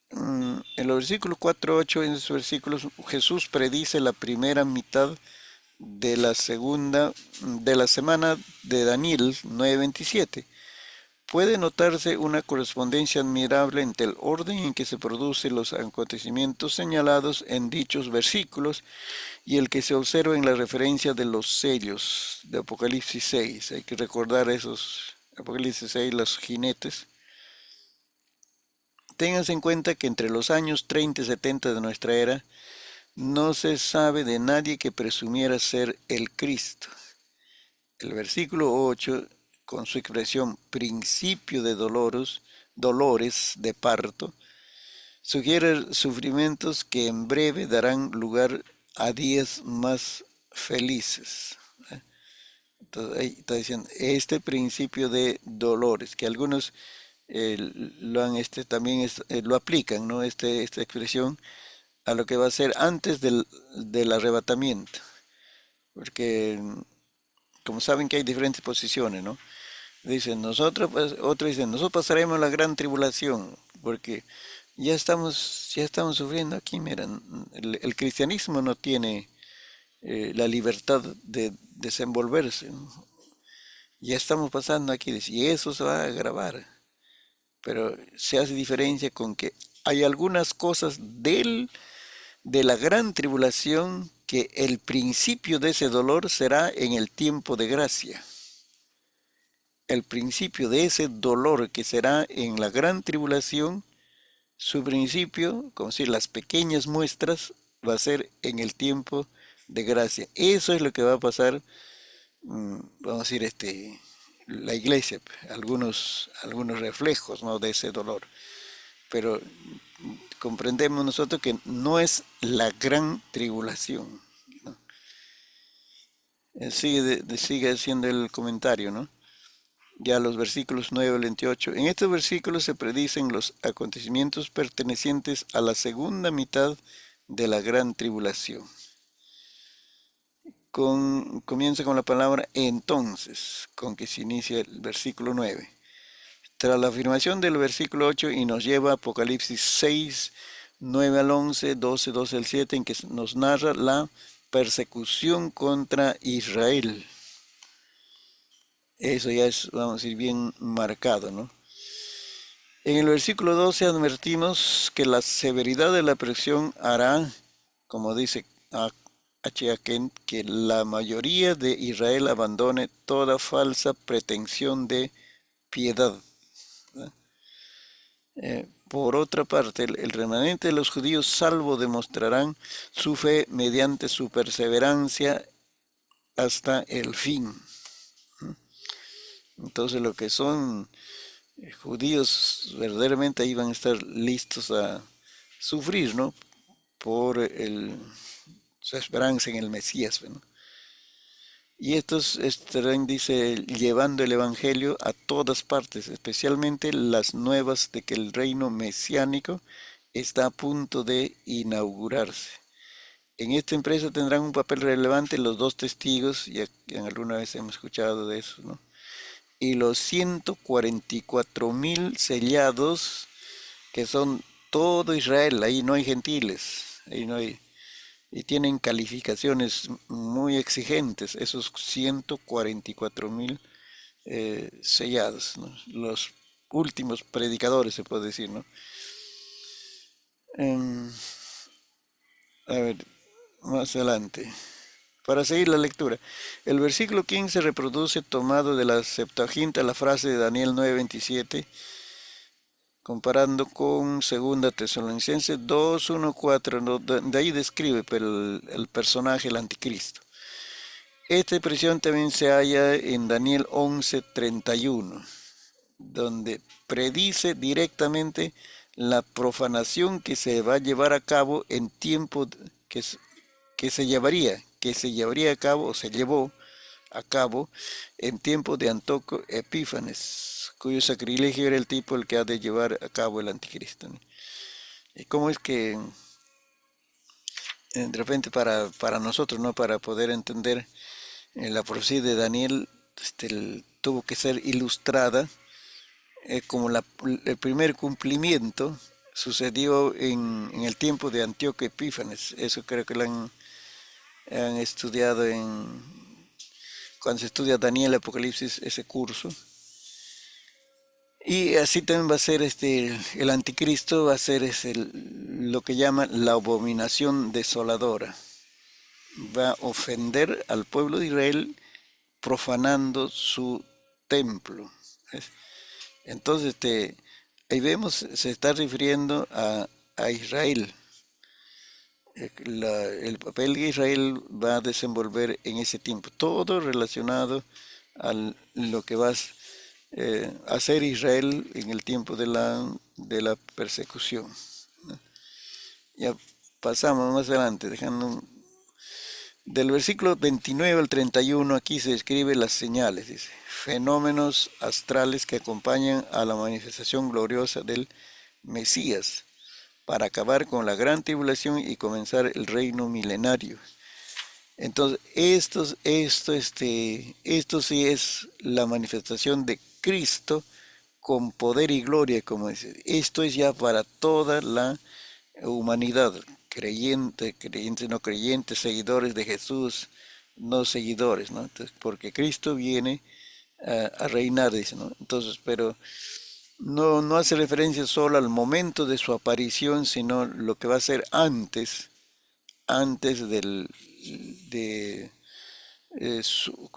Speaker 1: en los versículos 4, 8, en esos versículos, Jesús predice la primera mitad de la semana de Daniel 9:27. Puede notarse una correspondencia admirable entre el orden en que se producen los acontecimientos señalados en dichos versículos y el que se observa en la referencia de los sellos de Apocalipsis 6. Hay que recordar esos, Apocalipsis 6, los jinetes. Ténganse en cuenta que entre los años 30 y 70 de nuestra era no se sabe de nadie que presumiera ser el Cristo. el versículo 8, con su expresión principio de dolores de parto, sugiere sufrimientos que en breve darán lugar a días más felices. Entonces, ahí está diciendo, este principio de dolores, que algunos lo han también lo aplican, ¿no? Esta expresión a lo que va a ser antes del arrebatamiento, porque como saben que hay diferentes posiciones, ¿no? Dicen, nosotros, otros dicen, nosotros pasaremos la gran tribulación, porque ya estamos sufriendo aquí, miren, el cristianismo no tiene la libertad de desenvolverse, ¿no? Ya estamos pasando aquí, dice, y eso se va a agravar, pero se hace diferencia con que hay algunas cosas de la gran tribulación que el principio de ese dolor será en el tiempo de gracia. El principio de ese dolor que será en la gran tribulación, su principio, como decir, las pequeñas muestras, va a ser en el tiempo de gracia. Eso es lo que va a pasar, vamos a decir, la iglesia, algunos reflejos, ¿no?, de ese dolor. Pero comprendemos nosotros que no es la gran tribulación, ¿no? Sigue haciendo el comentario, ¿no? Ya los versículos 9 al 28. En estos versículos se predicen los acontecimientos pertenecientes a la segunda mitad de la gran tribulación. Comienza con la palabra entonces, con que se inicia el versículo 9. Tras la afirmación del versículo 8 y nos lleva a Apocalipsis 6, 9 al 11, 12, 12 al 7, en que nos narra la persecución contra Israel. Eso ya es, vamos a decir, bien marcado, ¿no? En el versículo 12 advertimos que la severidad de la presión hará, como dice H.A. Kent, que la mayoría de Israel abandone toda falsa pretensión de piedad. Por otra parte, el remanente de los judíos salvo demostrarán su fe mediante su perseverancia hasta el fin. Entonces, lo que son judíos verdaderamente ahí van a estar listos a sufrir, ¿no? Por su esperanza en el Mesías, ¿no? Y estos estarán, dice, llevando el Evangelio a todas partes, especialmente las nuevas de que el reino mesiánico está a punto de inaugurarse. En esta empresa tendrán un papel relevante los dos testigos, ya en alguna vez hemos escuchado de eso, ¿no? Y los 144.000 sellados, que son todo Israel, ahí no hay gentiles, ahí no hay, y tienen calificaciones muy exigentes, esos 144.000 sellados, ¿no? Los últimos predicadores, se puede decir, ¿no? Em, a ver, más adelante. Para seguir la lectura, el versículo 15 reproduce, tomado de la Septuaginta, la frase de Daniel 9:27, comparando con 2 Tesalonicenses 2:1-4, ¿no? De ahí describe el personaje, el anticristo. Esta expresión también se halla en Daniel 11:31, donde predice directamente la profanación que se va a llevar a cabo en tiempo que se llevaría a cabo o se llevó a cabo en tiempo de Antíoco Epífanes, cuyo sacrilegio era el tipo el que ha de llevar a cabo el anticristo, ¿no? Y cómo es que de repente para nosotros, ¿no?, para poder entender la profecía de Daniel, tuvo que ser ilustrada, como el primer cumplimiento sucedió en el tiempo de Antíoco Epífanes. Eso creo que lo han estudiado cuando se estudia Daniel, Apocalipsis, ese curso. Y así también va a ser el anticristo, va a ser lo que llama la abominación desoladora. Va a ofender al pueblo de Israel profanando su templo. Entonces, ahí vemos, se está refiriendo a Israel. el papel que Israel va a desenvolver en ese tiempo, todo relacionado a lo que va a hacer Israel en el tiempo de la persecución. Ya pasamos más adelante, dejando del versículo 29 al 31, aquí se describe las señales, dice, fenómenos astrales que acompañan a la manifestación gloriosa del Mesías para acabar con la gran tribulación y comenzar el reino milenario. Entonces, esto sí es la manifestación de Cristo con poder y gloria, como dice. Esto es ya para toda la humanidad, creyentes, no creyentes, seguidores de Jesús, no seguidores, ¿no? Entonces, porque Cristo viene a reinar, dice, ¿no? Entonces, pero no hace referencia solo al momento de su aparición, sino lo que va a ser antes de su,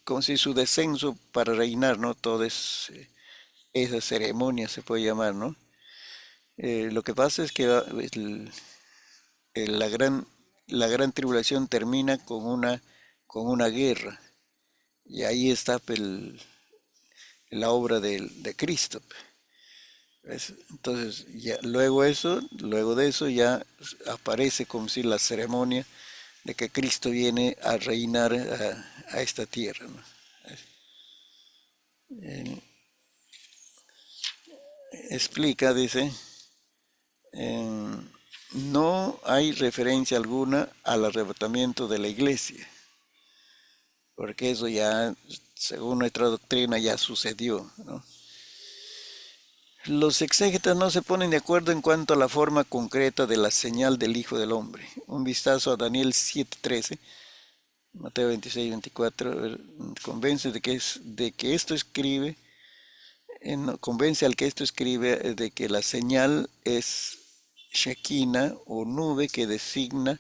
Speaker 1: como si su descenso para reinar, ¿no? Toda esa ceremonia se puede llamar, ¿no? Lo que pasa es que el- la gran, la gran tribulación termina con una guerra, y ahí está pues, la obra de Cristo. Entonces, ya, luego de eso ya aparece como si la ceremonia de que Cristo viene a reinar a esta tierra, ¿no? Eh, Explica, dice, eh, no hay referencia alguna al arrebatamiento de la iglesia, porque eso ya, según nuestra doctrina, ya sucedió, ¿no? Los exégetas no se ponen de acuerdo en cuanto a la forma concreta de la señal del Hijo del Hombre. Un vistazo a Daniel 7:13, Mateo 26:24, convence de que esto escribe, convence al que esto escribe de que la señal es Shekinah o nube que designa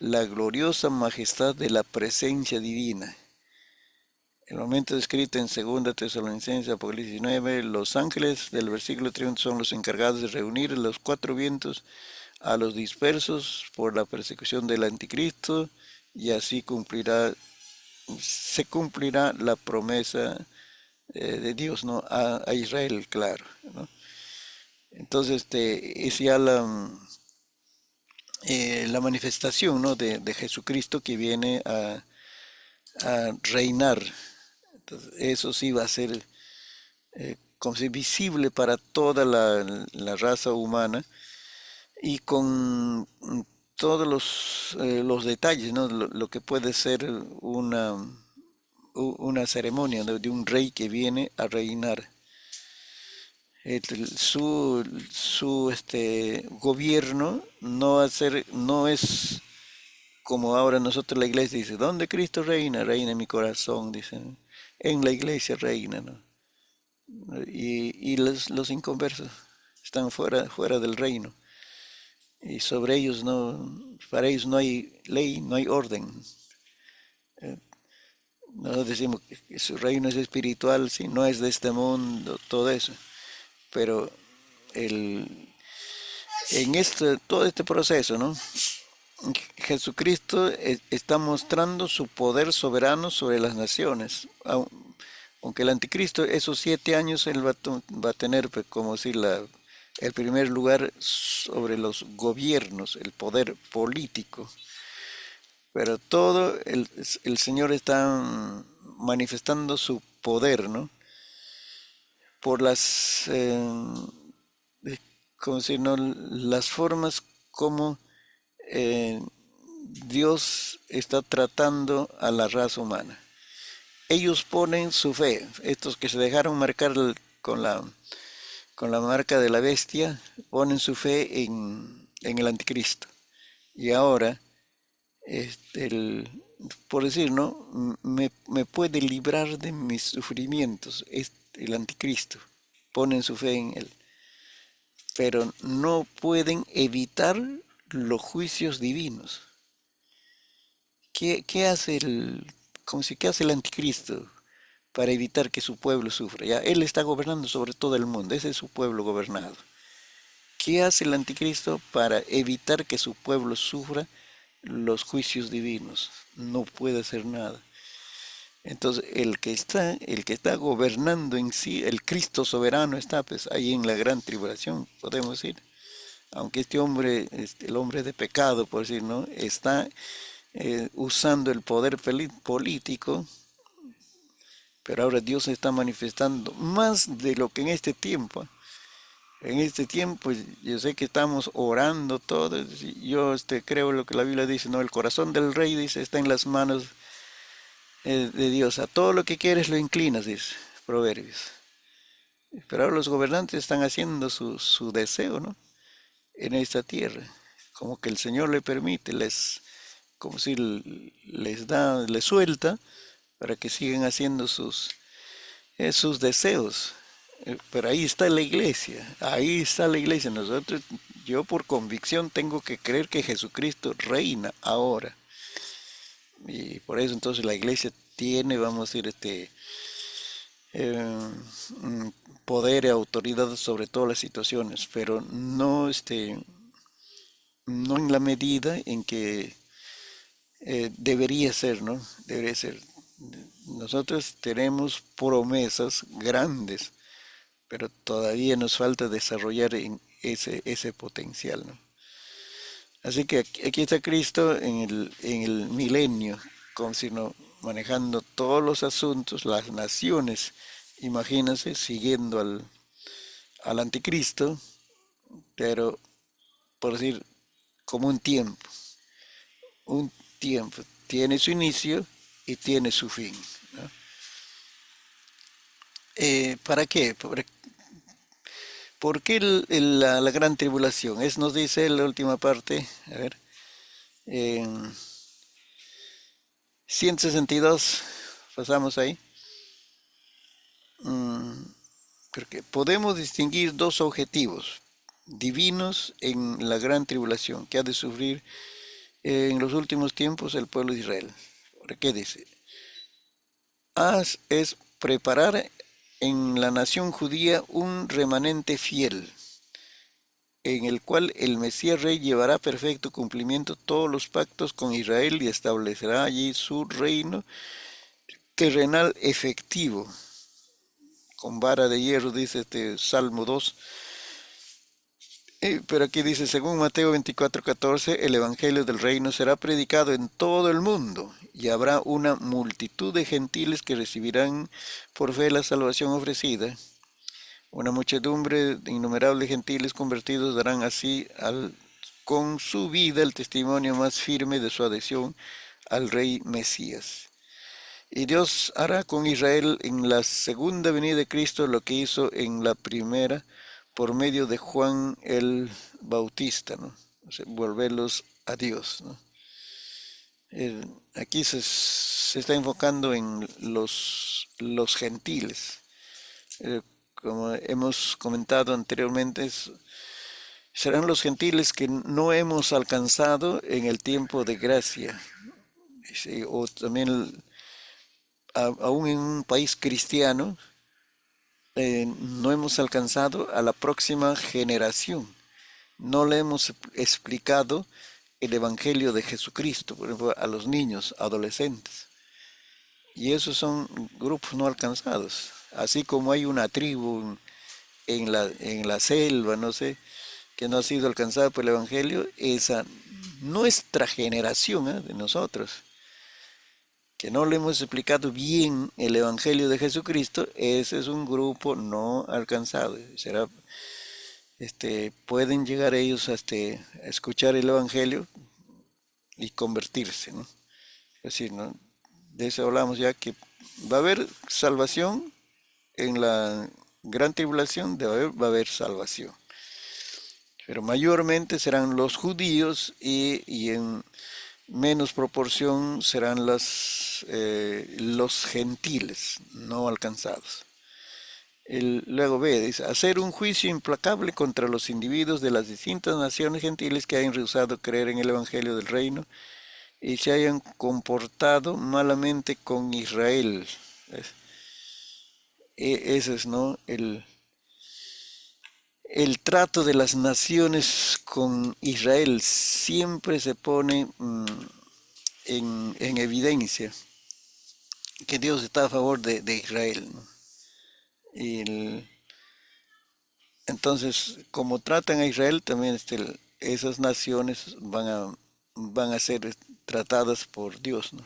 Speaker 1: la gloriosa majestad de la presencia divina. El momento descrito en 2 Tesalonicenses, Apocalipsis 19, los ángeles del versículo 30 son los encargados de reunir los cuatro vientos a los dispersos por la persecución del anticristo, y así se cumplirá la promesa de Dios, ¿no? A Israel, claro, ¿no? Entonces, es ya la manifestación, ¿no? de Jesucristo que viene a reinar. Entonces, eso sí va a ser como si visible para toda la raza humana, y con todos los detalles, ¿no? Lo que puede ser una ceremonia, ¿no? De un rey que viene a reinar. Su gobierno no va a ser, no es como ahora nosotros la iglesia dice, ¿dónde Cristo reina? Reina en mi corazón, dicen. En la iglesia reina, ¿no? Y los inconversos están fuera del reino. Y sobre ellos para ellos no hay ley, no hay orden. No decimos que su reino es espiritual, si no es de este mundo, todo eso. Pero el, todo este proceso, ¿no? Jesucristo está mostrando su poder soberano sobre las naciones. Aunque el anticristo, esos 7 años, él va a tener pues, como si el primer lugar sobre los gobiernos, el poder político. Pero el Señor está manifestando su poder, ¿no? Por como si no, las formas como eh, Dios está tratando a la raza humana. Ellos ponen su fe, estos que se dejaron marcar con la marca de la bestia, ponen su fe en el anticristo. Y ahora, por decir, ¿no? Me puede librar de mis sufrimientos, el anticristo. Ponen su fe en él. Pero no pueden evitar los juicios divinos. ¿Qué hace qué hace el anticristo para evitar que su pueblo sufra? Ya, él está gobernando sobre todo el mundo, ese es su pueblo gobernado. ¿Qué hace el anticristo para evitar que su pueblo sufra los juicios divinos? No puede hacer nada. Entonces, el que está gobernando en sí, el Cristo soberano está pues ahí en la gran tribulación, podemos decir. Aunque este hombre, el hombre de pecado, por decir, ¿no? Está usando el poder político, pero ahora Dios se está manifestando más de lo que en este tiempo. En este tiempo yo sé que estamos orando todos. Yo creo lo que la Biblia dice, ¿no? El corazón del rey, dice, está en las manos de Dios. A todo lo que quieres lo inclinas, dice Proverbios. Pero ahora los gobernantes están haciendo su deseo, ¿no? En esta tierra. Como que el Señor le permite, como si les suelta para que sigan haciendo sus deseos. Pero ahí está la iglesia. Yo por convicción tengo que creer que Jesucristo reina ahora. Y por eso entonces la iglesia tiene, vamos a decir, eh, mm, poder y autoridad sobre todas las situaciones, pero no en la medida en que debería ser, ¿no? Debería ser. Nosotros tenemos promesas grandes, pero todavía nos falta desarrollar en ese potencial, ¿no? Así que aquí está Cristo en el milenio, como si no, manejando todos los asuntos, las naciones, imagínense, siguiendo al anticristo, pero por decir, como un tiempo, tiene su inicio y tiene su fin, ¿no? ¿Para qué? ¿Por qué la gran tribulación? Nos dice la última parte, a ver, en 162, pasamos ahí. Mm, Creo que podemos distinguir dos objetivos divinos en la gran tribulación que ha de sufrir en los últimos tiempos el pueblo de Israel. ¿Por qué dice? Es preparar en la nación judía un remanente fiel, en el cual el Mesías Rey llevará a perfecto cumplimiento todos los pactos con Israel y establecerá allí su reino terrenal efectivo, con vara de hierro, dice este Salmo 2. Pero aquí dice, según Mateo 24:14, el Evangelio del Reino será predicado en todo el mundo y habrá una multitud de gentiles que recibirán por fe la salvación ofrecida. Una muchedumbre de innumerables gentiles convertidos darán así con su vida el testimonio más firme de su adhesión al Rey Mesías. Y Dios hará con Israel en la segunda venida de Cristo lo que hizo en la primera por medio de Juan el Bautista, ¿no? O sea, volverlos a Dios, ¿no? Aquí se está enfocando en los gentiles. Como hemos comentado anteriormente, serán los gentiles que no hemos alcanzado en el tiempo de gracia. Sí, o también aún en un país cristiano, no hemos alcanzado a la próxima generación. No le hemos explicado el Evangelio de Jesucristo, por ejemplo, a los niños, adolescentes. Y esos son grupos no alcanzados. Así como hay una tribu en la selva, no sé, que no ha sido alcanzada por el Evangelio, esa nuestra generación, de nosotros, que no le hemos explicado bien el Evangelio de Jesucristo, ese es un grupo no alcanzado. Pueden llegar ellos a escuchar el Evangelio y convertirse, ¿no? Es decir, ¿no? De eso hablamos ya, que va a haber salvación en la gran tribulación, va a haber salvación. Pero mayormente serán los judíos y en menos proporción serán los gentiles no alcanzados. Luego B dice, hacer un juicio implacable contra los individuos de las distintas naciones gentiles que hayan rehusado creer en el Evangelio del Reino y se hayan comportado malamente con Israel. Ese es, ¿no? el trato de las naciones con Israel siempre se pone en evidencia que Dios está a favor de Israel, ¿no? Y entonces, como tratan a Israel, también esas naciones van a ser tratadas por Dios, ¿no?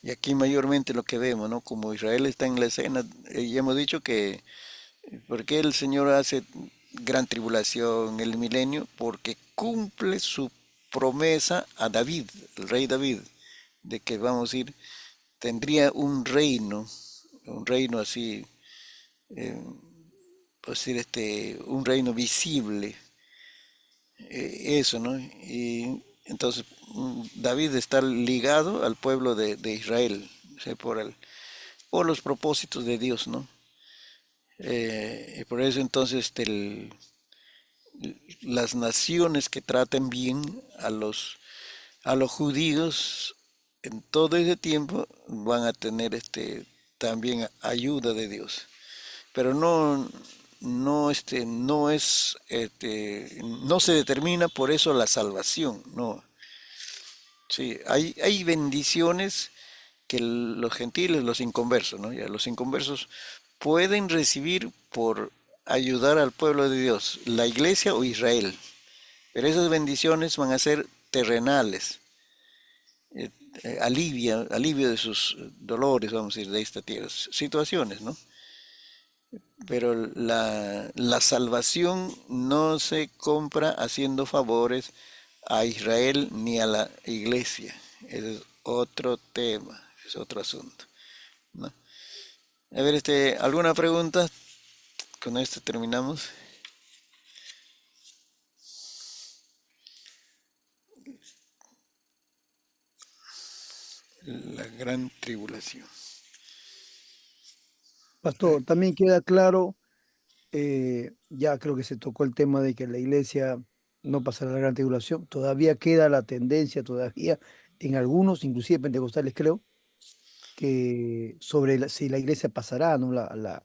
Speaker 1: Y aquí mayormente lo que vemos, ¿no? Como Israel está en la escena, ya hemos dicho que, ¿por qué el Señor hace gran tribulación, el milenio? Porque cumple su promesa a David, el rey David, de que vamos a ir, tendría un reino así, por decir, un reino visible, eso, ¿no? Y entonces David está ligado al pueblo de Israel, o sea, por los propósitos de Dios, ¿no? Y por eso entonces las naciones que traten bien a los judíos en todo ese tiempo van a tener también ayuda de Dios. Pero no se determina por eso la salvación, no. Sí, hay bendiciones que los gentiles, los inconversos, ¿no? Ya, los inconversos pueden recibir por ayudar al pueblo de Dios, la iglesia o Israel. Pero esas bendiciones van a ser terrenales, alivio de sus dolores, vamos a decir, de esta tierra, situaciones, ¿no? Pero la salvación no se compra haciendo favores a Israel ni a la iglesia. Ese es otro tema, es otro asunto, ¿no? A ver, ¿alguna pregunta? Con esto terminamos. La gran tribulación.
Speaker 2: Pastor, también queda claro, ya creo que se tocó el tema de que la iglesia no pasará la gran tribulación. Todavía queda la tendencia, todavía en algunos, inclusive pentecostales, creo, que sobre si la iglesia pasará, ¿no? La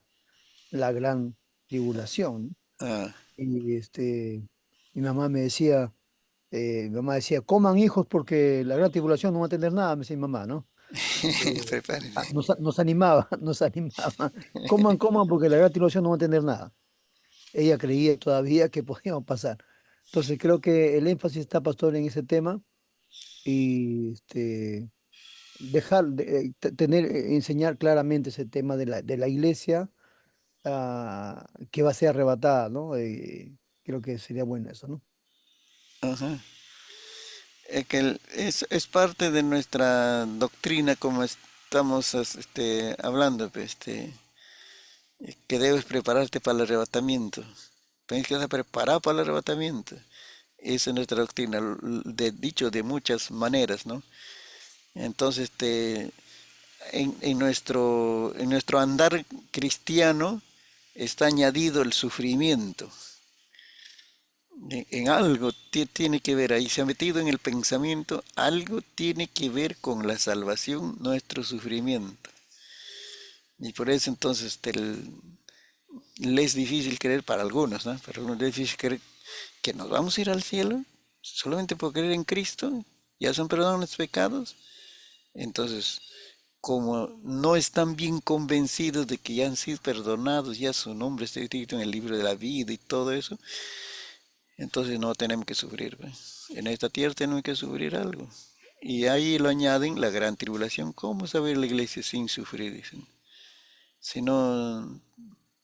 Speaker 2: gran tribulación, ¿no?
Speaker 1: Ah,
Speaker 2: Y mi mamá me decía, coman hijos porque la gran tribulación no va a tener nada, me decía mi mamá, ¿no?
Speaker 1: prepárense.
Speaker 2: Nos animaba, nos animaba. Coman, coman porque la gran tribulación no va a tener nada. Ella creía todavía que podíamos pasar. Entonces creo que el énfasis está, pastor, en ese tema y enseñar claramente ese tema de la iglesia que va a ser arrebatada, ¿no? Creo que sería bueno eso, ¿no?
Speaker 1: Ajá. Es que es parte de nuestra doctrina como estamos hablando, pues, que debes prepararte para el arrebatamiento. Tienes que estar preparado para el arrebatamiento. Esa es nuestra doctrina, dicho de muchas maneras, ¿no? Entonces, en nuestro andar cristiano está añadido el sufrimiento. En algo tiene que ver ahí, se ha metido en el pensamiento, algo tiene que ver con la salvación, nuestro sufrimiento. Y por eso entonces le es difícil creer para algunos, ¿no? Para algunos es difícil creer que nos vamos a ir al cielo solamente por creer en Cristo, ya son perdonados los pecados. Entonces, como no están bien convencidos de que ya han sido perdonados, ya su nombre está escrito en el libro de la vida y todo eso, entonces no tenemos que sufrir, ¿ve? En esta tierra tenemos que sufrir algo. Y ahí lo añaden la gran tribulación. ¿Cómo saber la iglesia sin sufrir? Dicen. Si no,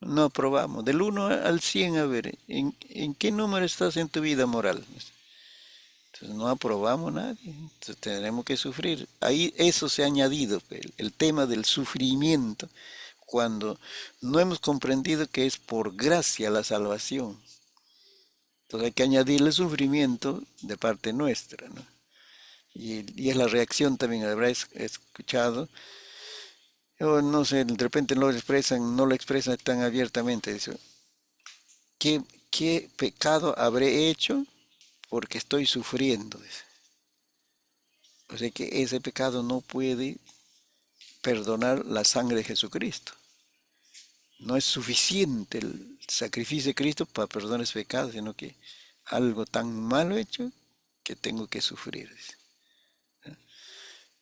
Speaker 1: no aprobamos. Del 1 al 100 a ver, ¿en qué número estás en tu vida moral? Entonces no aprobamos nadie. Entonces tenemos que sufrir. Ahí eso se ha añadido, el tema del sufrimiento, cuando no hemos comprendido que es por gracia la salvación. Entonces hay que añadirle sufrimiento de parte nuestra, ¿no? Y es la reacción también, habrá escuchado, o no sé, de repente no lo expresan tan abiertamente. Dice, ¿qué pecado habré hecho porque estoy sufriendo? Dice. O sea que ese pecado no puede perdonar la sangre de Jesucristo. no es suficiente el sacrificio de Cristo para perdonar los pecados, sino que algo tan malo hecho que tengo que sufrir, dice.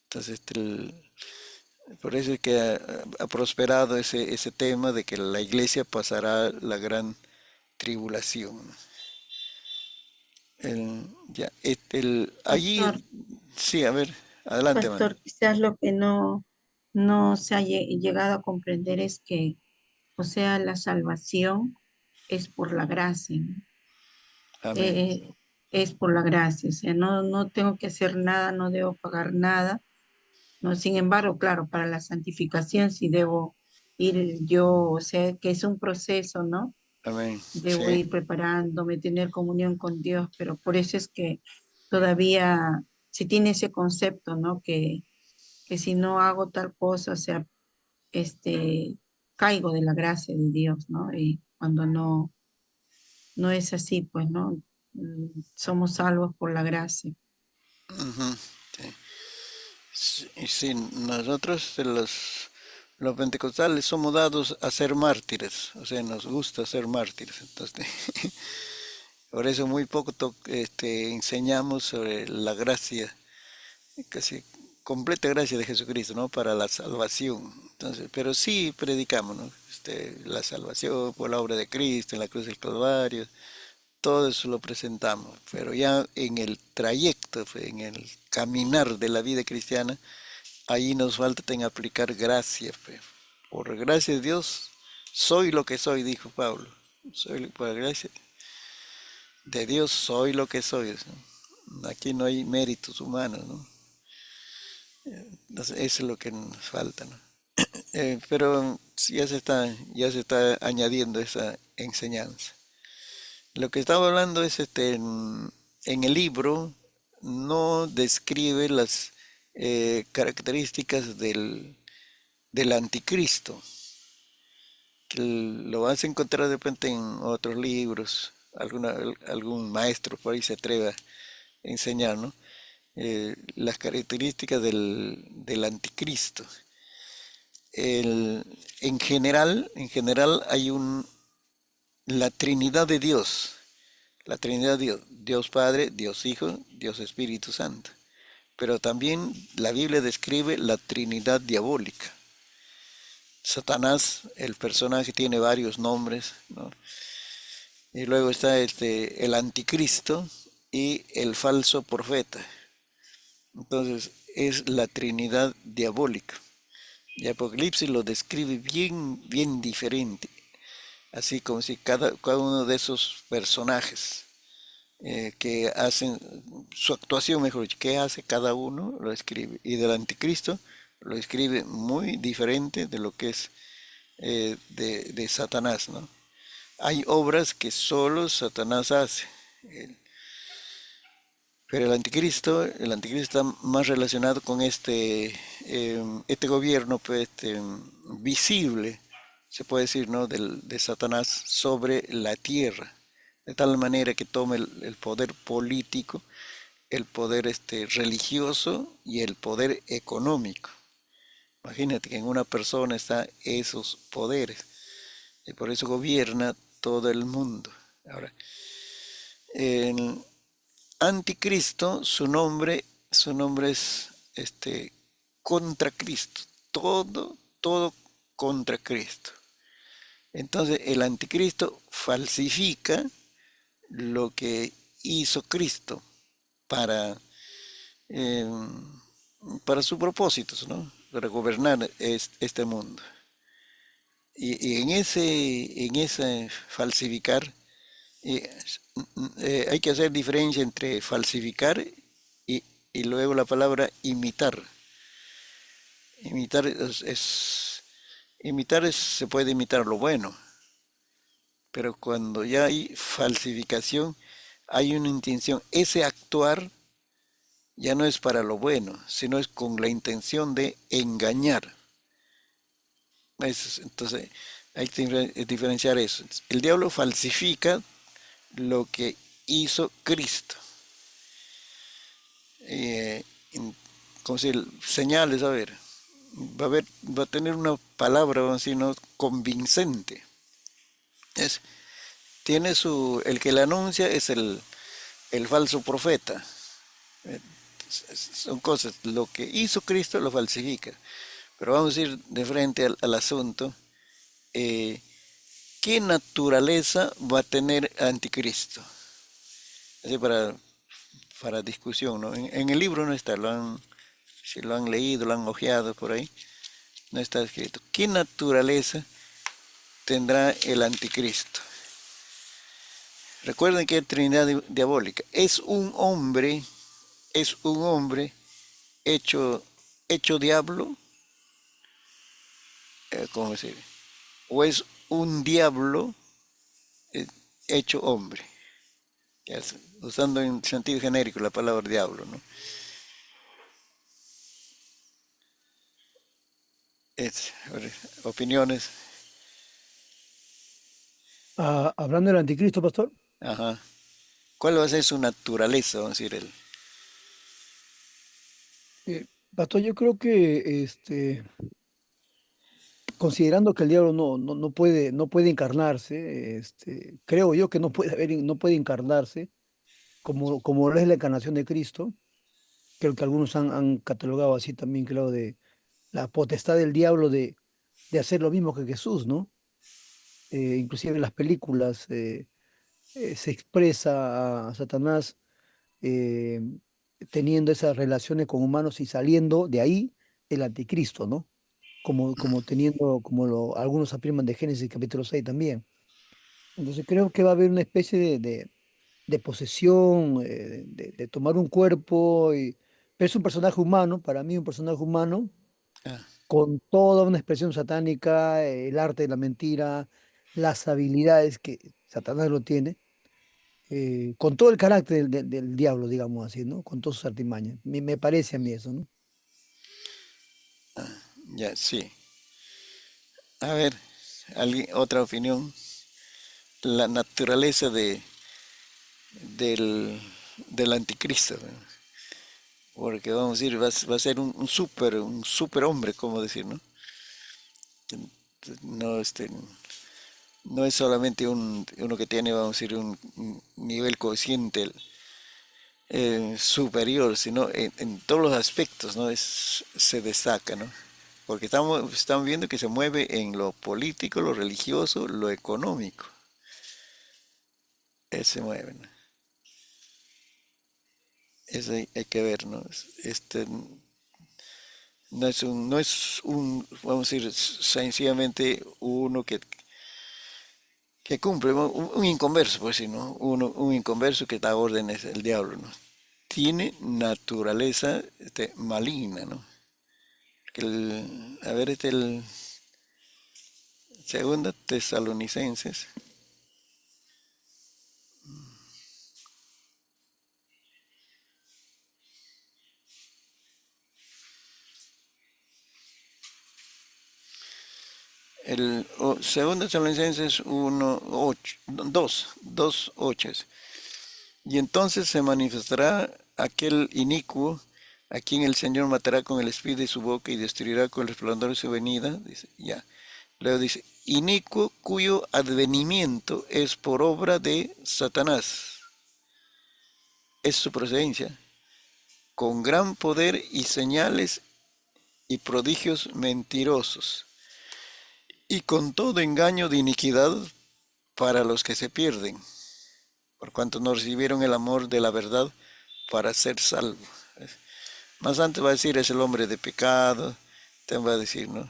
Speaker 1: Entonces, por eso es que ha prosperado ese tema de que la iglesia pasará la gran tribulación, ¿no?
Speaker 3: Pastor,
Speaker 1: Allí, sí, a ver, adelante, hermano.
Speaker 3: quizás lo que no se ha llegado a comprender es que, o sea, la salvación es por la gracia, ¿no?
Speaker 1: Amén.
Speaker 3: Eh, es por la gracia, o sea, no tengo que hacer nada, no debo pagar nada, ¿no? Sin embargo, claro, para la santificación sí debo ir yo, o sea, que es un proceso, ¿no?
Speaker 1: Amén.
Speaker 3: Debo
Speaker 1: Sí.
Speaker 3: ir preparándome, tener comunión con Dios, pero por eso es que todavía se tiene ese concepto, ¿no? Que si no hago tal cosa, o sea, este, caigo de la gracia de Dios, ¿no? Y cuando no es así, pues, ¿no? Somos salvos por la gracia.
Speaker 1: Ujú, sí. Sí, y sí, nosotros los pentecostales somos dados a ser mártires, o sea, nos gusta ser mártires. Entonces, por eso muy poco enseñamos sobre la gracia, casi completa gracia de Jesucristo, ¿no? Para la salvación. Entonces, pero sí predicamos, ¿no? La salvación por la obra de Cristo en la cruz del Calvario, todo eso lo presentamos, pero ya en el trayecto, en el caminar de la vida cristiana, ahí nos falta en aplicar gracia, pues. Por gracia de Dios, soy lo que soy, dijo Pablo. Por gracia de Dios, soy lo que soy, ¿no? Aquí no hay méritos humanos, ¿no? Entonces, eso es lo que nos falta, ¿no? Pero sí, ya se está añadiendo esa enseñanza. Lo que estaba hablando es en el libro no describe las características del anticristo, que lo vas a encontrar de repente en otros libros, algún maestro por ahí se atreve a enseñar, ¿no? Las características del anticristo. En general hay la Trinidad de Dios. La Trinidad de Dios, Dios Padre, Dios Hijo, Dios Espíritu Santo. Pero también la Biblia describe la Trinidad diabólica. Satanás, el personaje, tiene varios nombres, ¿no? Y luego está el anticristo y el falso profeta. Entonces es la Trinidad diabólica. Y Apocalipsis lo describe bien, bien diferente. Así como si cada uno de esos personajes que hacen su actuación, mejor dicho, que hace cada uno, lo escribe. Y del anticristo lo escribe muy diferente de lo que es de Satanás, ¿no? Hay obras que solo Satanás hace, pero el anticristo está más relacionado con este gobierno, pues, visible, se puede decir, ¿no? De Satanás sobre la tierra, de tal manera que tome el poder político, el poder religioso y el poder económico. Imagínate que en una persona están esos poderes y por eso gobierna todo el mundo. Ahora, el anticristo, su nombre es contra Cristo, todo contra Cristo. Entonces el anticristo falsifica lo que hizo Cristo para eh, para sus propósitos, ¿no? Para gobernar este mundo. Y en ese falsificar, eh, hay que hacer diferencia entre falsificar y luego la palabra imitar. Imitar se puede imitar lo bueno, pero cuando ya hay falsificación, hay una intención. Ese actuar ya no es para lo bueno, sino es con la intención de engañar. Entonces, hay que diferenciar eso. El diablo falsifica lo que hizo Cristo. Eh, como si señales, a ver. va a tener una palabra, vamos a decir, ¿no? Convincente. Es, el que la anuncia es el falso profeta. Eh, Son cosas, lo que hizo Cristo lo falsifica. Pero vamos a ir de frente al asunto. eh, ¿Qué naturaleza va a tener Anticristo? Así para discusión, ¿no? En el libro no está, si lo han leído, lo han hojeado por ahí, no está escrito. ¿Qué naturaleza tendrá el Anticristo? Recuerden que es Trinidad diabólica. Es un hombre hecho, hecho diablo, ¿cómo decir? O es un diablo eh, hecho hombre, usando en sentido genérico la palabra diablo, ¿no? A ver, opiniones,
Speaker 2: Hablando del anticristo, pastor,
Speaker 1: ajá. ¿Cuál va a ser su naturaleza, vamos a decir él?
Speaker 2: pastor, yo creo que considerando que el diablo no puede encarnarse, creo yo que no puede encarnarse como lo es la encarnación de Cristo. Creo que algunos han catalogado así también, creo, de la potestad del diablo de hacer lo mismo que Jesús, ¿no? Inclusive en las películas se expresa a Satanás eh, teniendo esas relaciones con humanos y saliendo de ahí el anticristo, ¿no? Como teniendo, algunos afirman de Génesis capítulo 6 también. Entonces creo que va a haber una especie de posesión, de tomar un cuerpo, pero es un personaje humano, para mí un personaje humano,
Speaker 1: Ah,
Speaker 2: con toda una expresión satánica, el arte de la mentira, las habilidades que Satanás lo tiene, con todo el carácter del diablo, digamos así, ¿no? Con todas sus artimañas. Me parece a mí eso, ¿no?
Speaker 1: ya, sí. A ver, otra opinión. La naturaleza del, del anticristo, ¿no? Porque vamos a decir, va a ser un super hombre, como decir, ¿no? No, no es solamente uno que tiene, vamos a decir, un nivel consciente superior, sino en todos los aspectos, ¿no? Se destaca, ¿no? Porque estamos viendo que se mueve en lo político, lo religioso, lo económico. Él se mueve, ¿no? Eso hay que ver, ¿no? No es un, vamos a decir, sencillamente uno que cumple, ¿no? Un inconverso, pues sí, ¿no? Un inconverso que da órdenes el diablo, ¿no? Tiene naturaleza maligna, ¿no? A ver, el segunda Tesalonicenses, segunda Tesalonicenses 1, 8, 2, 8. Y entonces se manifestará aquel inicuo a quien el Señor matará con el espíritu de su boca y destruirá con el resplandor de su venida. Dice, ya. Luego dice, inicuo cuyo advenimiento es por obra de Satanás. Es su procedencia, con gran poder y señales y prodigios mentirosos, y con todo engaño de iniquidad para los que se pierden, por cuanto no recibieron el amor de la verdad para ser salvos. Más antes va a decir, es el hombre de pecado, te va a decir, ¿no?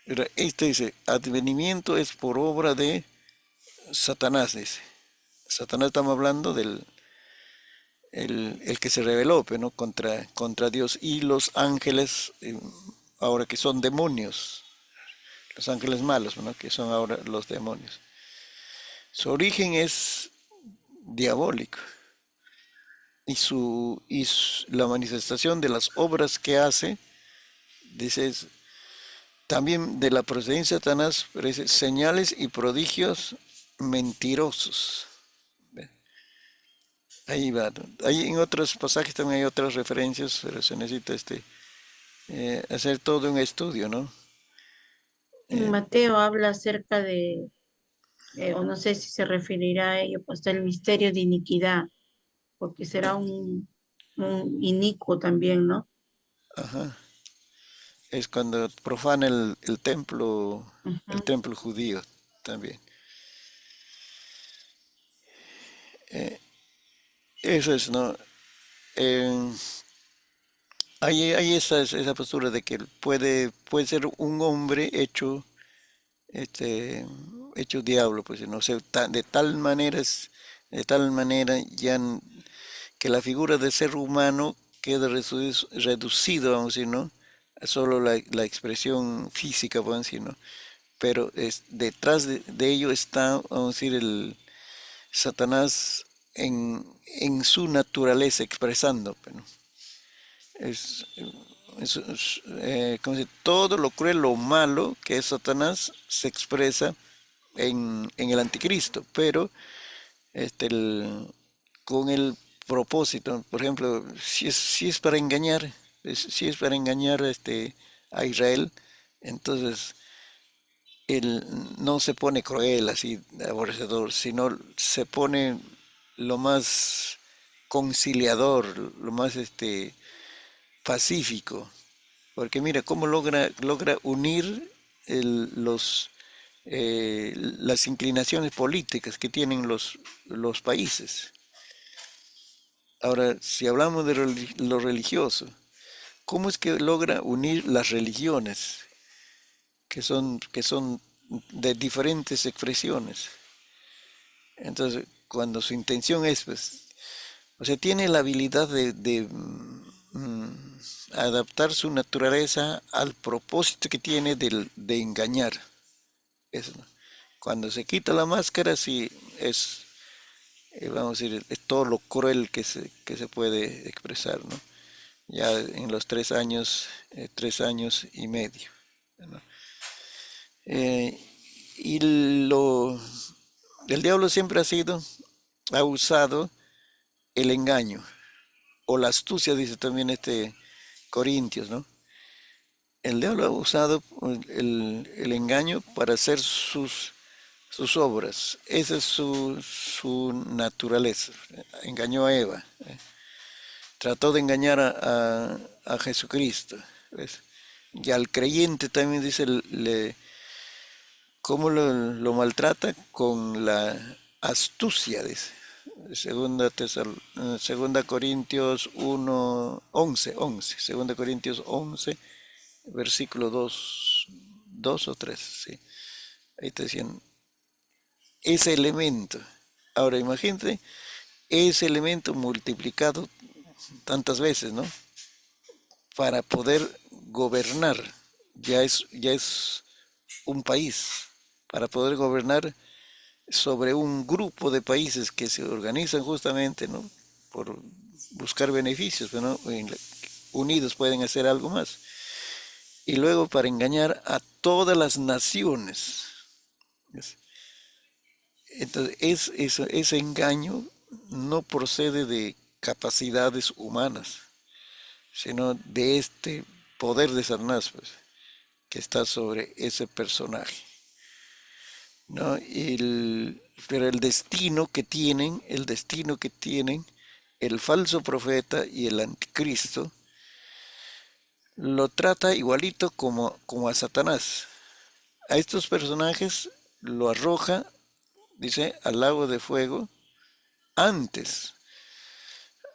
Speaker 1: Pero este dice, advenimiento es por obra de Satanás, dice. Satanás estamos hablando el que se rebeló, pero, ¿no? Contra Dios y los ángeles, ahora que son demonios, los ángeles malos, ¿no? Que son ahora los demonios. Su origen es diabólico la manifestación de las obras que hace, dice, también de la procedencia de Satanás, pero dice, señales y prodigios mentirosos. ahí va, ¿no? Ahí en otros pasajes también hay otras referencias, pero se necesita hacer todo un estudio, ¿no?
Speaker 3: En
Speaker 1: Eh,
Speaker 3: Mateo habla acerca de, o no sé si se referirá a ello, pues del misterio de iniquidad, porque será un inicuo también, ¿no?
Speaker 1: ajá. Es cuando profana el
Speaker 3: Ujú.
Speaker 1: templo judío también. Eso es, ¿no? Eh, hay esa postura de que puede ser un hombre este, hecho diablo, pues, no sé, de tal manera que la figura de ser humano queda reducido, vamos a decir, ¿no? A solo la expresión física, vamos a decir, ¿no? Pero detrás de ello está, vamos a decir, el Satanás en su naturaleza expresando, pues, ¿no? Es, ¿cómo se dice? Todo lo cruel, lo malo que es Satanás se expresa en el anticristo, pero este, con el propósito, por ejemplo, si es para engañar, si es para engañar a Israel, entonces él no se pone cruel, así, aborrecedor, sino se pone lo más conciliador, lo más pacífico, porque mira cómo logra unir las inclinaciones políticas que tienen los países. Ahora, si hablamos de lo religioso, ¿cómo es que logra unir las religiones, que son de diferentes expresiones? Entonces, cuando su intención es, pues, o sea, tiene la habilidad adaptar su naturaleza al propósito que tiene de engañar. Eso, ¿no? Cuando se quita la máscara, sí es, vamos a decir, es todo lo cruel que se puede expresar, ¿no? Ya en los 3 años y medio, ¿no? Eh, y el diablo siempre ha usado el engaño, o la astucia, dice también Corintios, ¿no? El diablo ha usado el engaño para hacer sus obras. Esa es su naturaleza. Engañó a Eva. Trató de engañar a Jesucristo. ¿Ves? Y al creyente también dice, ¿cómo lo maltrata? Con la astucia, dice. Segunda Corintios 1, 11, Segunda Corintios 11, versículo 2 o 3, sí. Ahí te decían, ese elemento. Ahora imagínate, ese elemento multiplicado tantas veces, ¿no? Para poder gobernar, ya es un país, para poder gobernar sobre un grupo de países que se organizan justamente, ¿no? Por buscar beneficios, ¿no? Unidos pueden hacer algo más. Y luego para engañar a todas las naciones. Entonces, ese engaño no procede de capacidades humanas, sino de este poder de Satanás, pues, que está sobre ese personaje, ¿no? Pero el destino que tienen el falso profeta y el anticristo, lo trata igualito como a Satanás. A estos personajes lo arroja, dice, al lago de fuego antes,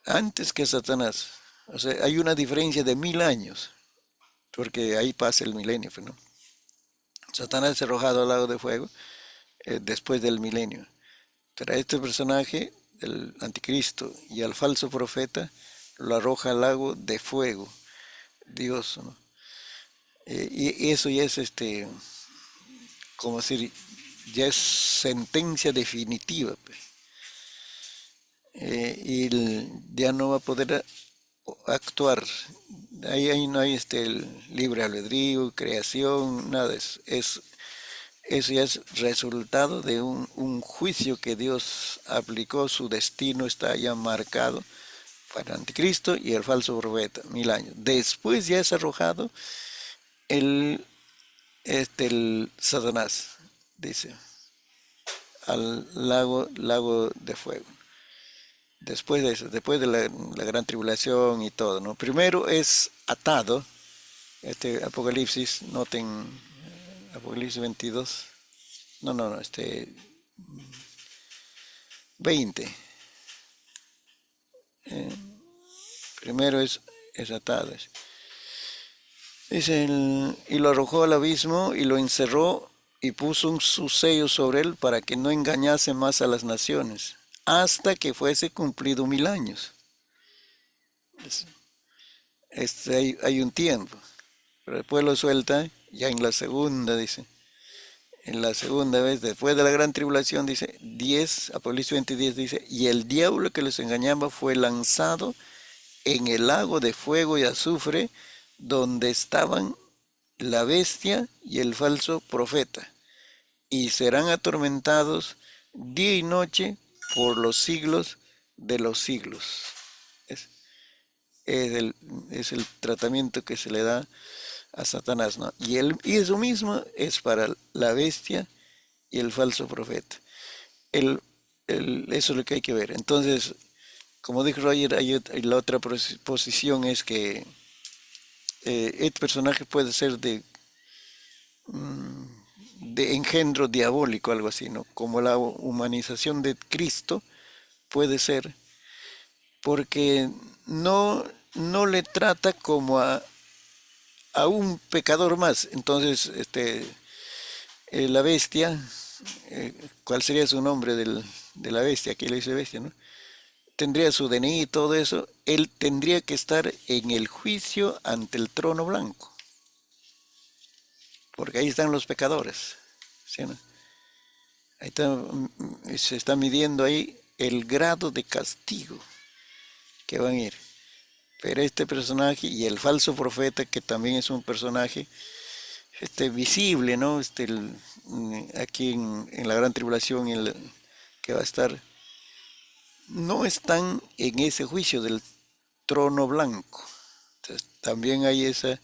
Speaker 1: antes que Satanás. O sea, hay una diferencia de 1000 años, porque ahí pasa el milenio, pues, ¿no? Satanás es arrojado al lago de fuego después del milenio. Pero a este personaje, el anticristo y al falso profeta, lo arroja al lago de fuego, Dios, ¿no? Y eso ya es, como decir, ya es sentencia definitiva, pues. Y ya no va a poder actuar. Ahí no hay el libre albedrío, creación, nada de eso. eso ya es resultado de un juicio que Dios aplicó, su destino está ya marcado para el anticristo y el falso profeta, 1000 años. Después ya es arrojado el, el Satanás, dice, al lago de fuego. Después de eso, después de la gran tribulación y todo, ¿no? Primero es atado, Apocalipsis, noten, Apocalipsis 22, no, 20. Primero es atado. Dice, y lo arrojó al abismo y lo encerró y puso su sello sobre él para que no engañase más a las naciones, hasta que fuese cumplido 1000 años. Hay un tiempo, pero después lo suelta ya en la segunda, dice. En la segunda vez, después de la gran tribulación, dice 10, Apocalipsis 20:10 dice, y el diablo que les engañaba fue lanzado en el lago de fuego y azufre, donde estaban la bestia y el falso profeta, y serán atormentados día y noche por los siglos de los siglos. Es, es el tratamiento que se le da a Satanás, ¿no? Y eso mismo es para la bestia y el falso profeta. Eso es lo que hay que ver. Entonces, como dijo Roger, la otra posición es que este personaje puede ser de engendro diabólico, algo así, ¿no? Como la humanización de Cristo puede ser, porque no le trata como a un pecador más. Entonces, la bestia, ¿cuál sería su nombre de la bestia? Aquí le dice bestia, ¿no? Tendría su DNI y todo eso. Él tendría que estar en el juicio ante el trono blanco, porque ahí están los pecadores, ¿sí, no? Ahí se está midiendo ahí el grado de castigo que van a ir. Pero este personaje y el falso profeta, que también es un personaje visible, ¿no? Aquí en la gran tribulación que va a estar, no están en ese juicio del trono blanco. Entonces, también hay ese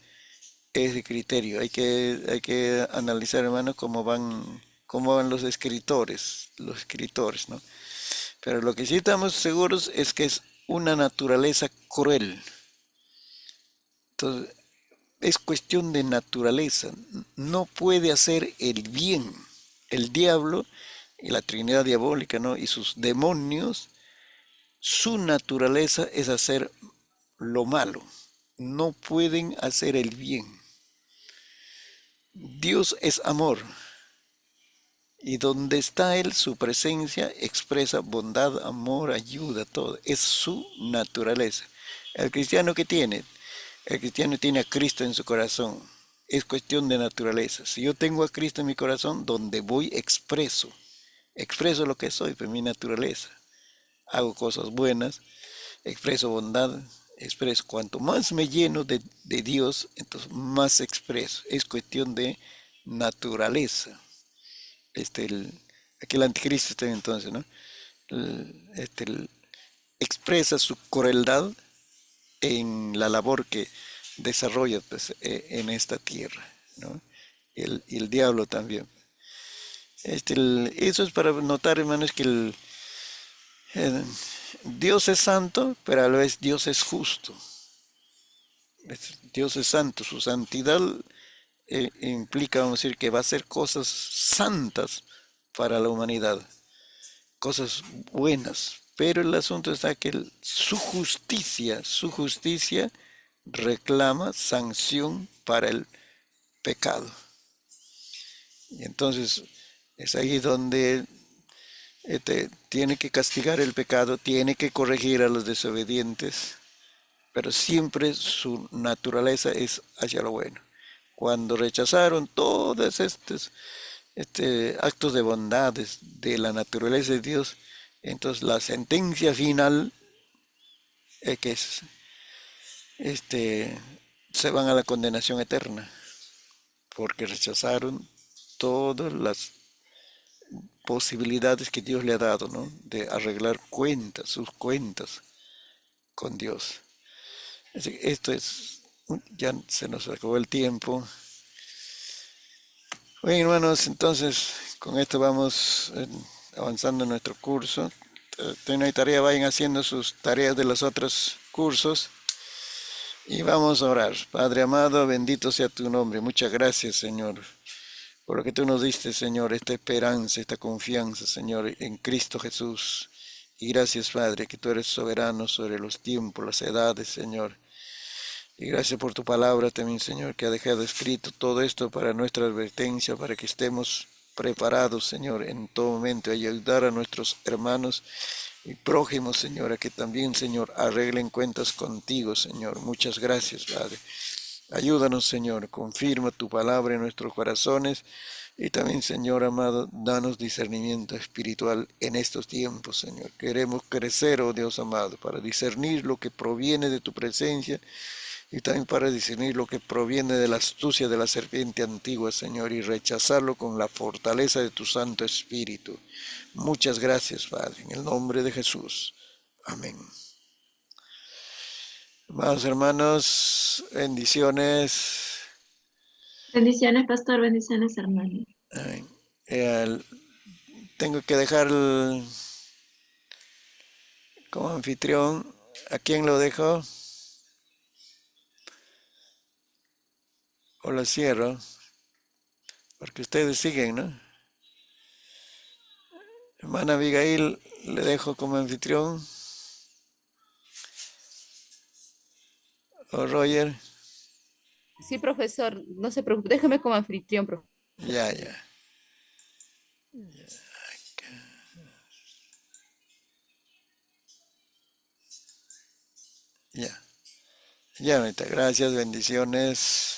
Speaker 1: criterio. Hay que analizar, hermanos, cómo van los escritores, ¿no? Pero lo que sí estamos seguros es que es una naturaleza cruel. Entonces, es cuestión de naturaleza. No puede hacer el bien. El diablo y la Trinidad diabólica, ¿no? Y sus demonios, su naturaleza es hacer lo malo. No pueden hacer el bien. Dios es amor. Y donde está Él, su presencia expresa bondad, amor, ayuda, todo. Es su naturaleza. El cristiano que tiene, el cristiano tiene a Cristo en su corazón. Es cuestión de naturaleza. Si yo tengo a Cristo en mi corazón, donde voy expreso lo que soy, pues mi naturaleza. Hago cosas buenas, expreso bondad, expreso. Cuanto más me lleno de Dios, entonces más expreso. Es cuestión de naturaleza. Aquí el anticristo está entonces, ¿no? Expresa su crueldad en la labor que desarrolla, pues, en esta tierra, ¿no? Y el diablo también. Eso es para notar, hermanos, que eh, Dios es santo, pero a la vez Dios es justo. Dios es santo, su santidad implica, vamos a decir, que va a hacer cosas santas para la humanidad, cosas buenas. Pero el asunto está que su justicia reclama sanción para el pecado. Y entonces es ahí donde tiene que castigar el pecado, tiene que corregir a los desobedientes, pero siempre su naturaleza es hacia lo bueno. Cuando rechazaron todos estos actos de bondades de la naturaleza de Dios, entonces la sentencia final es que se van a la condenación eterna, porque rechazaron todas las posibilidades que Dios le ha dado, ¿no? De arreglar cuentas, sus cuentas con Dios. Así que esto es, ya se nos acabó el tiempo. Bien, hermanos, entonces con esto vamos avanzando en nuestro curso. No hay tarea, vayan haciendo sus tareas de los otros cursos y vamos a orar. Padre amado, bendito sea tu nombre. Muchas gracias, Señor, por lo que tú nos diste, Señor, esta esperanza, esta confianza, Señor, en Cristo Jesús. Y gracias, Padre, que tú eres soberano sobre los tiempos, las edades, Señor. Y gracias por tu palabra también, Señor, que ha dejado escrito todo esto para nuestra advertencia, para que estemos preparados, Señor, en todo momento, y ayudar a nuestros hermanos y prójimos, Señor, a que también, Señor, arreglen cuentas contigo, Señor. Muchas gracias, Padre. Ayúdanos, Señor, confirma tu palabra en nuestros corazones y también, Señor amado, danos discernimiento espiritual en estos tiempos, Señor. Queremos crecer, oh Dios amado, para discernir lo que proviene de tu presencia y también para discernir lo que proviene de la astucia de la serpiente antigua, Señor, y rechazarlo con la fortaleza de tu Santo Espíritu. Muchas gracias, Padre, en el nombre de Jesús. Amén. Amados hermanos, bendiciones.
Speaker 4: Bendiciones, pastor, bendiciones, hermano.
Speaker 1: Amén. Tengo que dejar como anfitrión. ¿A quién lo dejo? O lo cierro, porque ustedes siguen, ¿no? Hermana Abigail, le dejo como anfitrión. O Roger.
Speaker 5: Sí, profesor, no se preocupe, déjeme como anfitrión, profesor.
Speaker 1: Ya, ya. Ya. Ya, ahorita. Gracias, bendiciones.